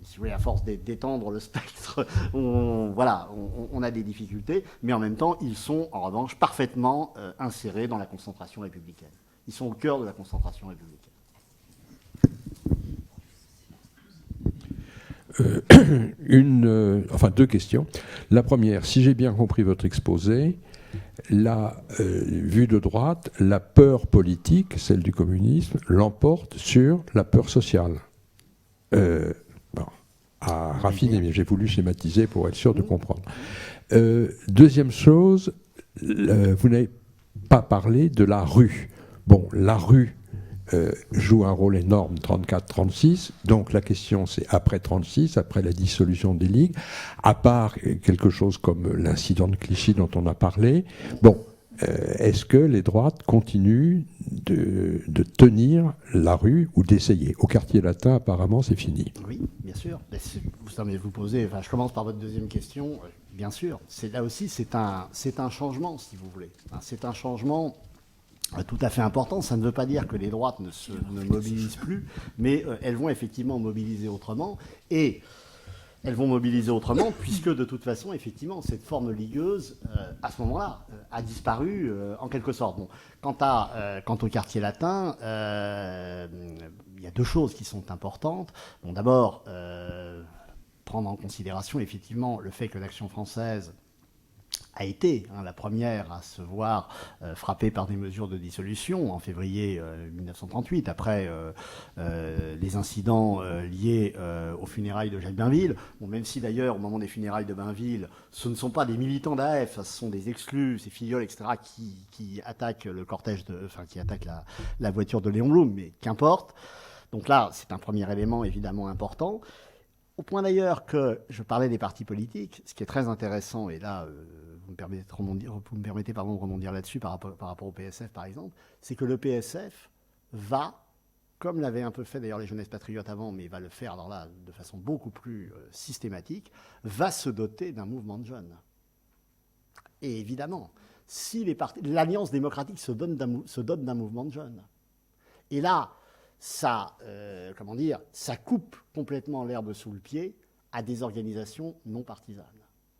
Si vous voulez, à force d'étendre le spectre, on a des difficultés, mais en même temps, ils sont, en revanche, parfaitement insérés dans la concentration républicaine. Ils sont au cœur de la concentration républicaine. Deux questions. La première, si j'ai bien compris votre exposé, vue de droite, la peur politique, celle du communisme, l'emporte sur la peur sociale. À raffiner, mais j'ai voulu schématiser pour être sûr de comprendre. Deuxième chose, vous n'avez pas parlé de la rue. Bon, la rue joue un rôle énorme 34-36, donc la question c'est après 36, après la dissolution des ligues, à part quelque chose comme l'incident de Clichy dont on a parlé, est-ce que les droites continuent de tenir la rue ou d'essayer ? Au quartier latin, apparemment, c'est fini. Oui, bien sûr. Vous posez, je commence par votre deuxième question. Bien sûr. Là aussi, c'est un changement, si vous voulez. C'est un changement tout à fait important. Ça ne veut pas dire que les droites ne mobilisent plus, mais elles vont effectivement mobiliser autrement. Et elles vont mobiliser autrement, puisque de toute façon, effectivement, cette forme ligueuse, à ce moment-là, a disparu en quelque sorte. Bon, quant au quartier latin, il y a deux choses qui sont importantes. Bon, d'abord, prendre en considération effectivement le fait que l'Action française a été la première à se voir frappée par des mesures de dissolution en février 1938, après les incidents liés aux funérailles de Jacques Bainville. Bon, même si d'ailleurs, au moment des funérailles de Bainville, ce ne sont pas des militants d'AF, ce sont des exclus, ces filleuls, etc., qui attaquent le cortège, qui attaquent la voiture de Léon Blum, mais qu'importe. Donc là, c'est un premier élément évidemment important. Au point d'ailleurs que je parlais des partis politiques, ce qui est très intéressant, et là, vous me permettez de rebondir là-dessus par rapport au PSF, par exemple, c'est que le PSF va, comme l'avaient un peu fait d'ailleurs les Jeunesses Patriotes avant, mais va le faire alors là de façon beaucoup plus systématique, va se doter d'un mouvement de jeunes. Et évidemment, si l'Alliance démocratique se dote d'un mouvement de jeunes, et là, ça coupe complètement l'herbe sous le pied à des organisations non partisanes.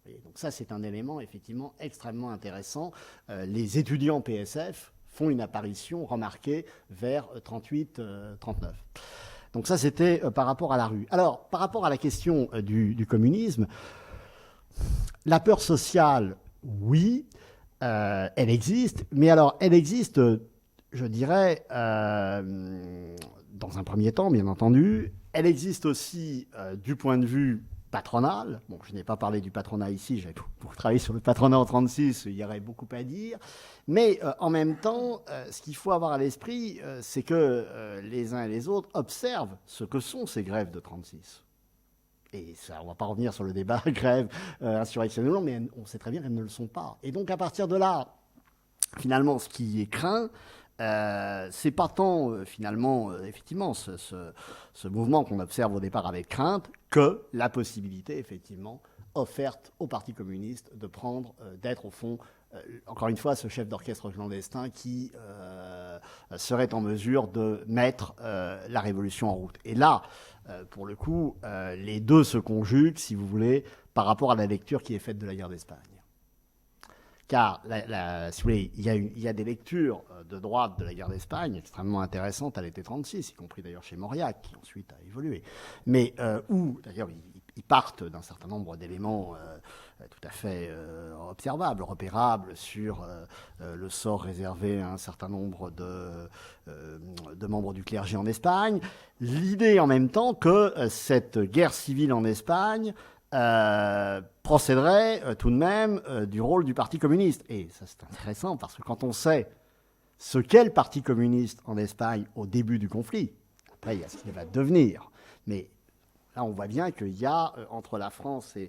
Et donc ça, c'est un élément effectivement extrêmement intéressant. Les étudiants PSF font une apparition remarquée vers 38-39. Donc ça, c'était par rapport à la rue. Alors, par rapport à la question du communisme, la peur sociale, oui, elle existe, mais alors elle existe, je dirais, dans un premier temps, bien entendu. Elle existe aussi du point de vue patronal. Bon, je n'ai pas parlé du patronat ici, j'ai beaucoup travaillé sur le patronat en 1936, il y aurait beaucoup à dire. Mais en même temps, ce qu'il faut avoir à l'esprit, c'est que les uns et les autres observent ce que sont ces grèves de 1936. Et ça, on ne va pas revenir sur le débat grève insurrectionnelle, mais on sait très bien qu'elles ne le sont pas. Et donc à partir de là, finalement, ce qui est craint, c'est pas tant, finalement, effectivement, ce mouvement qu'on observe au départ avec crainte, que la possibilité, effectivement, offerte au Parti communiste de prendre, d'être, au fond, encore une fois, ce chef d'orchestre clandestin qui serait en mesure de mettre la révolution en route. Et là, pour le coup, les deux se conjuguent, si vous voulez, par rapport à la lecture qui est faite de la guerre d'Espagne. Car, si vous voulez, il y a des lectures de droite de la guerre d'Espagne extrêmement intéressantes à l'été 36, y compris d'ailleurs chez Mauriac, qui ensuite a évolué. Mais où, d'ailleurs, ils partent d'un certain nombre d'éléments tout à fait observables, repérables sur le sort réservé à un certain nombre de membres du clergé en Espagne. L'idée en même temps que cette guerre civile en Espagne procéderait tout de même du rôle du Parti communiste. Et ça, c'est intéressant parce que quand on sait ce qu'est le Parti communiste en Espagne au début du conflit, après il y a ce qu'il va devenir, mais là on voit bien qu'il y a entre la France et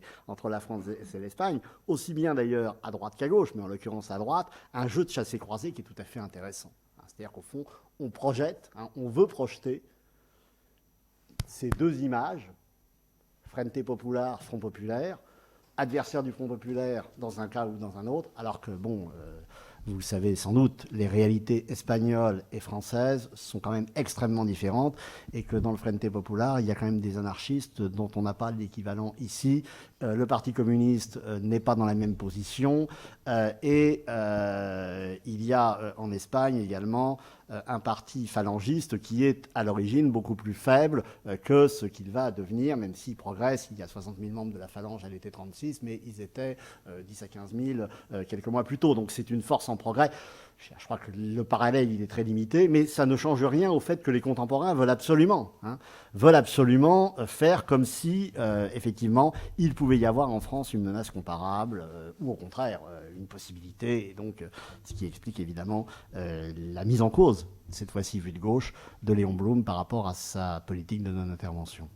l'Espagne, aussi bien d'ailleurs à droite qu'à gauche, mais en l'occurrence à droite, un jeu de chassé-croisé qui est tout à fait intéressant. C'est-à-dire qu'au fond, on projette, on veut projeter ces deux images, Frente Popular, Front Populaire, adversaire du Front Populaire dans un cas ou dans un autre, alors que, vous le savez sans doute, les réalités espagnoles et françaises sont quand même extrêmement différentes et que dans le Frente Popular, il y a quand même des anarchistes dont on n'a pas l'équivalent ici. Le Parti communiste n'est pas dans la même position et il y a en Espagne également un parti phalangiste qui est à l'origine beaucoup plus faible que ce qu'il va devenir, même s'il progresse. Il y a 60 000 membres de la phalange à l'été 36, mais ils étaient 10 à 15 000 quelques mois plus tôt. Donc c'est une force en progrès. Je crois que le parallèle, il est très limité, mais ça ne change rien au fait que les contemporains veulent absolument faire comme si, effectivement, il pouvait y avoir en France une menace comparable, ou au contraire, une possibilité, et donc ce qui explique évidemment la mise en cause, cette fois-ci vue de gauche, de Léon Blum par rapport à sa politique de non-intervention.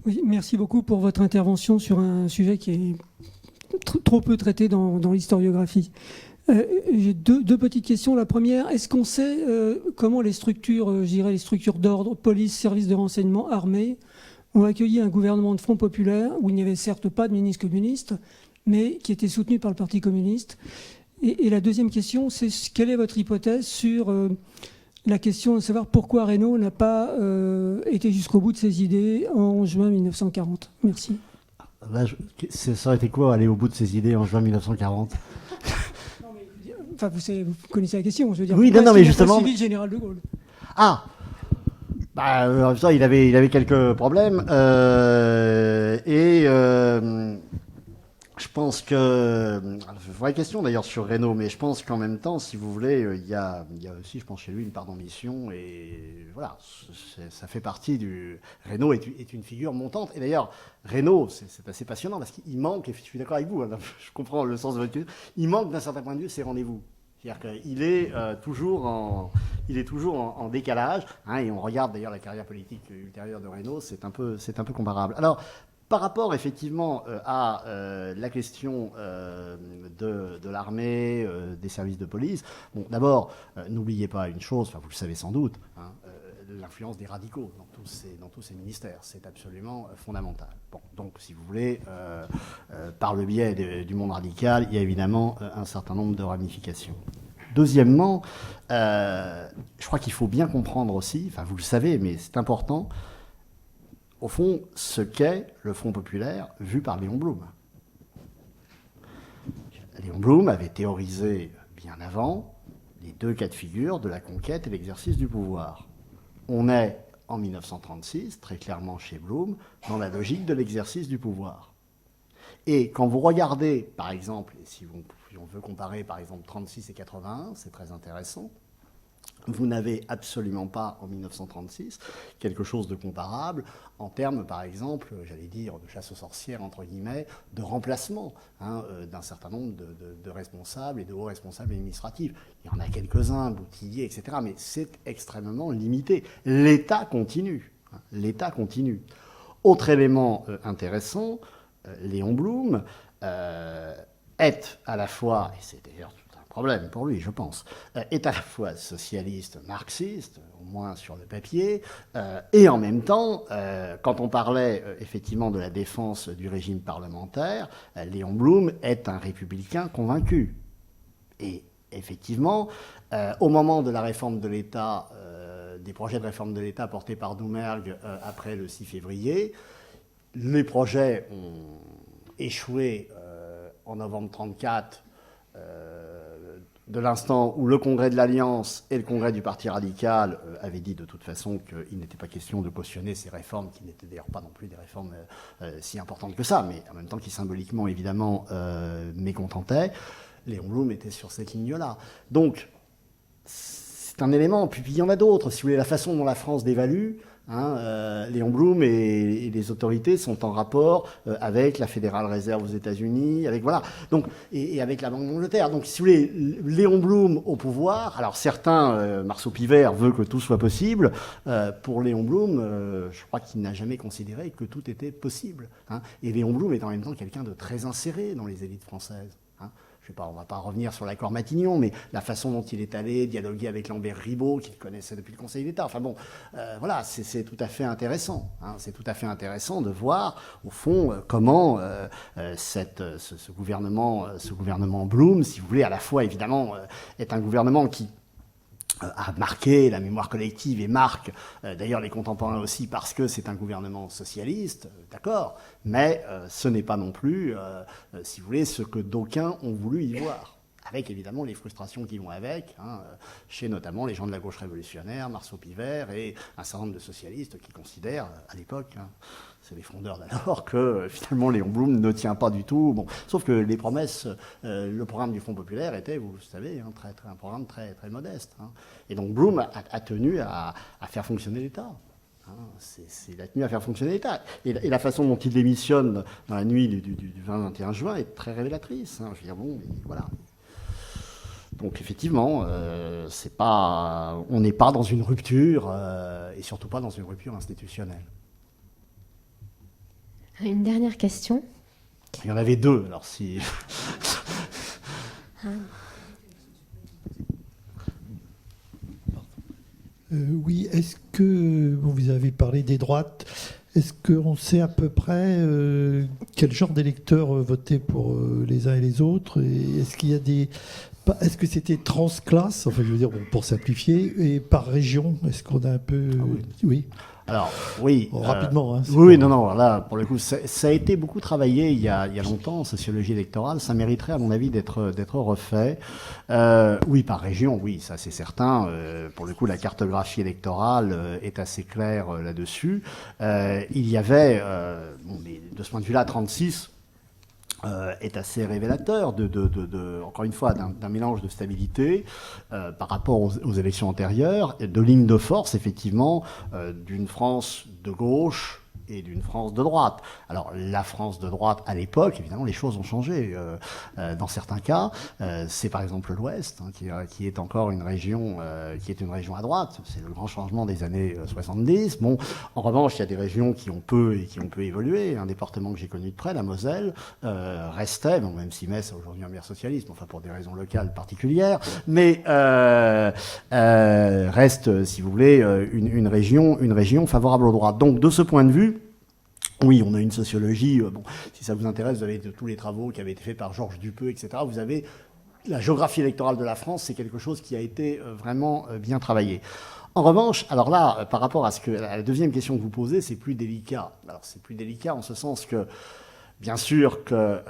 Oui, merci beaucoup pour votre intervention sur un sujet qui est trop peu traité dans l'historiographie. J'ai deux petites questions. La première, est-ce qu'on sait comment les structures, les structures d'ordre, police, services de renseignement, armée, ont accueilli un gouvernement de Front populaire où il n'y avait certes pas de ministre communiste, mais qui était soutenu par le Parti communiste? Et la deuxième question, c'est quelle est votre hypothèse sur la question de savoir pourquoi Reynaud n'a pas été jusqu'au bout de ses idées en juin 1940? Merci. Ça aurait été quoi, aller au bout de ses idées en juin 1940? Enfin, vous connaissez la question, je veux dire. Oui, non, mais justement. Civil général de Gaulle. Ah, il avait quelques problèmes je pense que vraie question d'ailleurs sur Reynaud, mais je pense qu'en même temps, si vous voulez, il y a aussi, je pense chez lui, une part d'ambition et voilà, ça fait partie du. Reynaud est une figure montante et d'ailleurs Reynaud, c'est assez passionnant parce qu'il manque, et je suis d'accord avec vous, je comprends le sens de votre question, il manque d'un certain point de vue ses rendez-vous. C'est-à-dire qu'il est toujours en décalage, et on regarde d'ailleurs la carrière politique ultérieure de Reynaud, c'est un peu comparable. Alors, par rapport effectivement à la question de l'armée, des services de police, d'abord, n'oubliez pas une chose, vous le savez sans doute, l'influence des radicaux dans tous ces ministères, c'est absolument fondamental. Donc, si vous voulez, par le biais du monde radical, il y a évidemment un certain nombre de ramifications. Deuxièmement, je crois qu'il faut bien comprendre aussi, vous le savez, mais c'est important, au fond, ce qu'est le Front populaire vu par Léon Blum. Léon Blum avait théorisé bien avant les deux cas de figure de la conquête et l'exercice du pouvoir. On est, en 1936, très clairement chez Blum, dans la logique de l'exercice du pouvoir. Et quand vous regardez, par exemple, et si on veut comparer, par exemple, 36 et 81, c'est très intéressant, vous n'avez absolument pas, en 1936, quelque chose de comparable en termes, par exemple, j'allais dire, de chasse aux sorcières, entre guillemets, de remplacement d'un certain nombre de responsables et de hauts responsables administratifs. Il y en a quelques-uns, Boutillier, etc., mais c'est extrêmement limité. L'État continue. L'État continue. Autre élément intéressant, Léon Blum est à la fois, et c'est d'ailleurs problème pour lui, je pense, est à la fois socialiste, marxiste, au moins sur le papier, et en même temps, quand on parlait effectivement de la défense du régime parlementaire, Léon Blum est un républicain convaincu. Et effectivement, au moment de la réforme de l'État des projets de réforme de l'État portés par Doumergue après le 6 février. Les projets ont échoué en novembre 1934, de l'instant où le Congrès de l'Alliance et le Congrès du Parti radical avaient dit de toute façon qu'il n'était pas question de cautionner ces réformes, qui n'étaient d'ailleurs pas non plus des réformes si importantes que ça, mais en même temps qui symboliquement, évidemment, mécontentaient. Léon Blum était sur cette ligne-là. Donc, c'est un élément. Puis il y en a d'autres. Si vous voulez, la façon dont la France dévalue, Léon Blum et les autorités sont en rapport avec la Fédérale Réserve aux États-Unis, avec voilà, donc et avec la Banque d'Angleterre. Donc, si vous voulez, Léon Blum au pouvoir. Alors certains, Marceau Pivert veut que tout soit possible. Pour Léon Blum, je crois qu'il n'a jamais considéré que tout était possible. Et Léon Blum est en même temps quelqu'un de très inséré dans les élites françaises. Je sais pas, on ne va pas revenir sur l'accord Matignon, mais la façon dont il est allé dialoguer avec Lambert Ribot, qu'il connaissait depuis le Conseil d'État. Enfin bon, voilà, c'est tout à fait intéressant. C'est tout à fait intéressant de voir, au fond, comment ce gouvernement Blum, si vous voulez, à la fois, évidemment, est un gouvernement qui a marqué la mémoire collective et marque d'ailleurs les contemporains aussi parce que c'est un gouvernement socialiste, d'accord, mais ce n'est pas non plus, si vous voulez, ce que d'aucuns ont voulu y voir, avec évidemment les frustrations qui vont avec, chez notamment les gens de la gauche révolutionnaire, Marceau Pivert et un certain nombre de socialistes qui considèrent, à l'époque, c'est les fondeurs d'alors, que finalement Léon Blum ne tient pas du tout. Bon, sauf que les promesses, le programme du Front populaire était, vous le savez, un programme très, très modeste. Et donc Blum a tenu à faire fonctionner l'État. Il a tenu à faire fonctionner l'État. Et la façon dont il démissionne dans la nuit du 20-21 juin est très révélatrice. Je veux dire, bon, voilà. Donc effectivement, on n'est pas dans une rupture, et surtout pas dans une rupture institutionnelle. Une dernière question. Il y en avait deux, alors si... Oui, est-ce que, vous avez parlé des droites, est-ce qu'on sait à peu près quel genre d'électeurs votaient pour les uns et les autres, et est-ce qu'il y a est-ce que c'était transclasse, enfin je veux dire, pour simplifier, et par région, est-ce qu'on a un peu... Oui. Alors, oui. Rapidement. Oui, non, là, pour le coup, ça a été beaucoup travaillé il y a longtemps en sociologie électorale. Ça mériterait, à mon avis, d'être refait. Oui, par région, oui, ça c'est certain. Pour le coup, la cartographie électorale est assez claire là-dessus. Il y avait, mais de ce point de vue-là, 36 est assez révélateur encore une fois, d'un mélange de stabilité par rapport aux élections antérieures, de lignes de force, effectivement, d'une France de gauche et d'une France de droite. Alors, la France de droite, à l'époque, évidemment, les choses ont changé. Dans certains cas, c'est par exemple l'Ouest, qui est encore une région à droite. C'est le grand changement des années 70. Bon, en revanche, il y a des régions qui ont peu évolué. Un département que j'ai connu de près, la Moselle, restait, bon, même si Metz a aujourd'hui un maire socialiste, enfin pour des raisons locales particulières, mais reste, si vous voulez, une région favorable aux droites. Donc, de ce point de vue, oui, on a une sociologie, bon, si ça vous intéresse, vous avez tous les travaux qui avaient été faits par Georges Dupeux, etc. Vous avez la géographie électorale de la France, c'est quelque chose qui a été vraiment bien travaillé. En revanche, alors là, par rapport à la deuxième question que vous posez, c'est plus délicat. Alors c'est plus délicat en ce sens que, bien sûr que,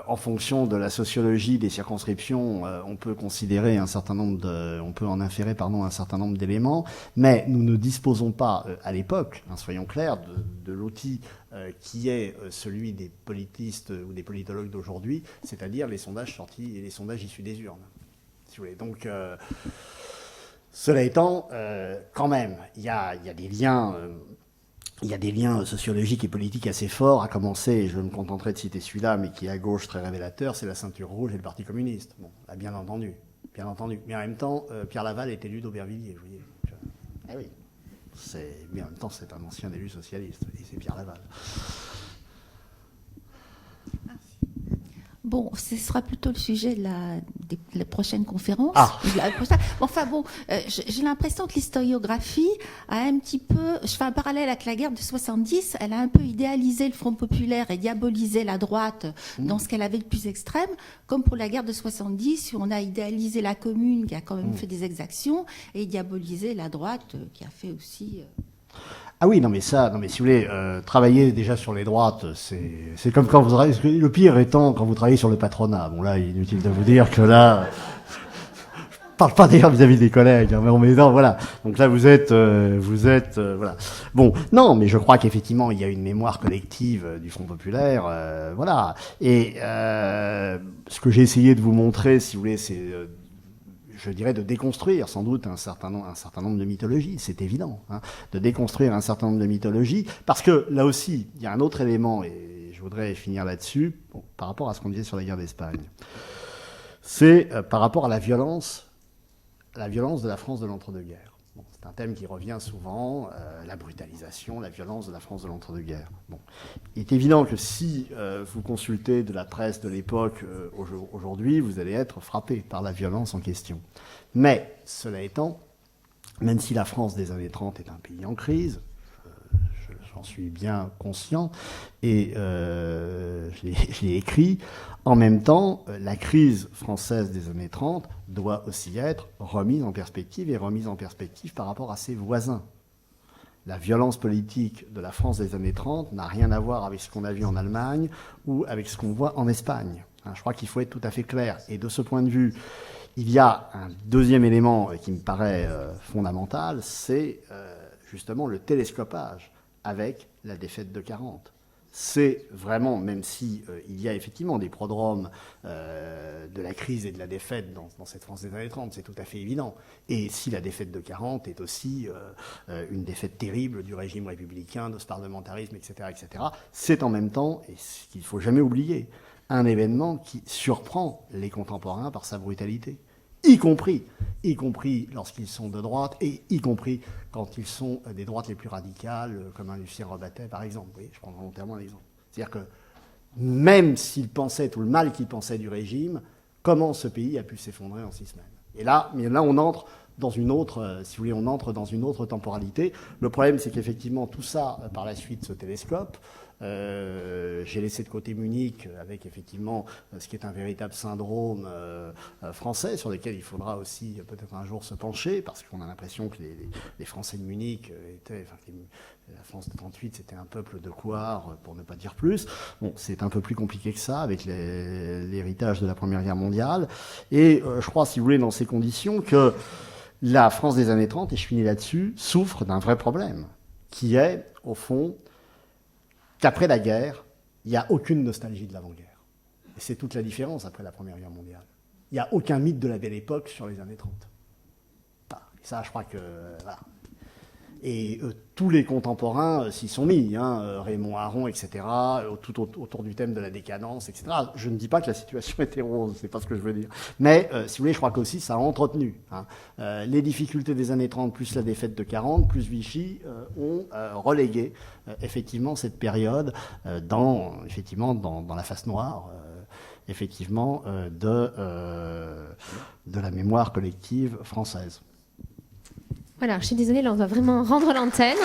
en fonction de la sociologie des circonscriptions, on peut considérer un certain nombre on peut en inférer, un certain nombre d'éléments, mais nous ne disposons pas, à l'époque, soyons clairs, de l'outil qui est celui des politistes ou des politologues d'aujourd'hui, c'est-à-dire les sondages sortis et les sondages issus des urnes. Si vous voulez. Donc, cela étant, quand même, il y a des liens. Il y a des liens sociologiques et politiques assez forts, à commencer, et je me contenterai de citer celui-là, mais qui est à gauche très révélateur, c'est la ceinture rouge et le Parti communiste. Bon, là, bien entendu. Mais en même temps, Pierre Laval est élu d'Aubervilliers, vous voyez. Oui. Mais en même temps, c'est un ancien élu socialiste, et c'est Pierre Laval. Bon, ce sera plutôt le sujet de la prochaine conférence. Ah. Enfin bon, j'ai l'impression que l'historiographie a un petit peu, je fais un parallèle avec la guerre de 70, elle a un peu idéalisé le Front populaire et diabolisé la droite dans ce qu'elle avait de plus extrême, comme pour la guerre de 70, où on a idéalisé la commune qui a quand même fait des exactions et diabolisé la droite qui a fait aussi... Ah oui, non mais si vous voulez, travailler déjà sur les droites, c'est comme quand vous travaillez, le pire étant quand vous travaillez sur le patronat. Bon là, inutile de vous dire que là, je parle pas d'ailleurs vis-à-vis des collègues, hein, mais non, voilà. Donc là, vous êtes, voilà. Bon, non, mais je crois qu'effectivement, il y a une mémoire collective du Front populaire, voilà. Et ce que j'ai essayé de vous montrer, si vous voulez, c'est je dirais de déconstruire sans doute un certain nombre de mythologies, c'est évident, hein, de déconstruire un certain nombre de mythologies, parce que là aussi, il y a un autre élément, et je voudrais finir là-dessus, par rapport à ce qu'on disait sur la guerre d'Espagne. C'est par rapport à la violence de la France de l'entre-deux-guerres. Bon, c'est un thème qui revient souvent, la brutalisation, la violence de la France de l'entre-deux-guerres. Bon. Il est évident que si vous consultez de la presse de l'époque aujourd'hui, vous allez être frappé par la violence en question. Mais, cela étant, même si la France des années 30 est un pays en crise, j'en suis bien conscient, et je l'ai écrit, en même temps, la crise française des années 30 doit aussi être remise en perspective, et remise en perspective par rapport à ses voisins. La violence politique de la France des années 30 n'a rien à voir avec ce qu'on a vu en Allemagne ou avec ce qu'on voit en Espagne. Je crois qu'il faut être tout à fait clair. Et de ce point de vue, il y a un deuxième élément qui me paraît fondamental, c'est justement le télescopage avec la défaite de 40. C'est vraiment, même si il y a effectivement des prodromes de la crise et de la défaite dans cette France des années 30, c'est tout à fait évident. Et si la défaite de 40 est aussi une défaite terrible du régime républicain, de ce parlementarisme, etc., c'est en même temps, et ce qu'il ne faut jamais oublier, un événement qui surprend les contemporains par sa brutalité. Y compris lorsqu'ils sont de droite, et y compris quand ils sont des droites les plus radicales, comme un Lucien Rebattet, par exemple. Oui, je prends volontairement l'exemple. C'est-à-dire que même s'ils pensaient tout le mal qu'ils pensaient du régime, comment ce pays a pu s'effondrer en 6 semaines. Et là, on entre dans une autre, si vous voulez, on entre dans une autre temporalité. Le problème, c'est qu'effectivement, tout ça, par la suite, se télescope. J'ai laissé de côté Munich avec effectivement ce qui est un véritable syndrome français sur lequel il faudra aussi peut-être un jour se pencher, parce qu'on a l'impression que les Français de Munich étaient, enfin, la France de 38 c'était un peuple de couards pour ne pas dire plus. Bon, c'est un peu plus compliqué que ça avec l'héritage de la Première Guerre mondiale, et je crois, si vous voulez, dans ces conditions, que la France des années 30, et je finis là-dessus, souffre d'un vrai problème, qui est, au fond, qu'après la guerre, il n'y a aucune nostalgie de l'avant-guerre. Et c'est toute la différence après la Première Guerre mondiale. Il n'y a aucun mythe de la belle époque sur les années 30. Et ça, je crois que... Voilà. Et tous les contemporains s'y sont mis, hein, Raymond Aron, etc., tout autour du thème de la décadence, etc. Je ne dis pas que la situation était rose, c'est pas ce que je veux dire. Mais, si vous voulez, je crois qu'aussi ça a entretenu. Hein. Les difficultés des années 30, plus la défaite de 40, plus Vichy, ont relégué effectivement cette période dans la face noire, effectivement, de la mémoire collective française. Voilà, je suis désolée, là on va vraiment rendre l'antenne.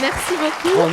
Merci beaucoup. Oh,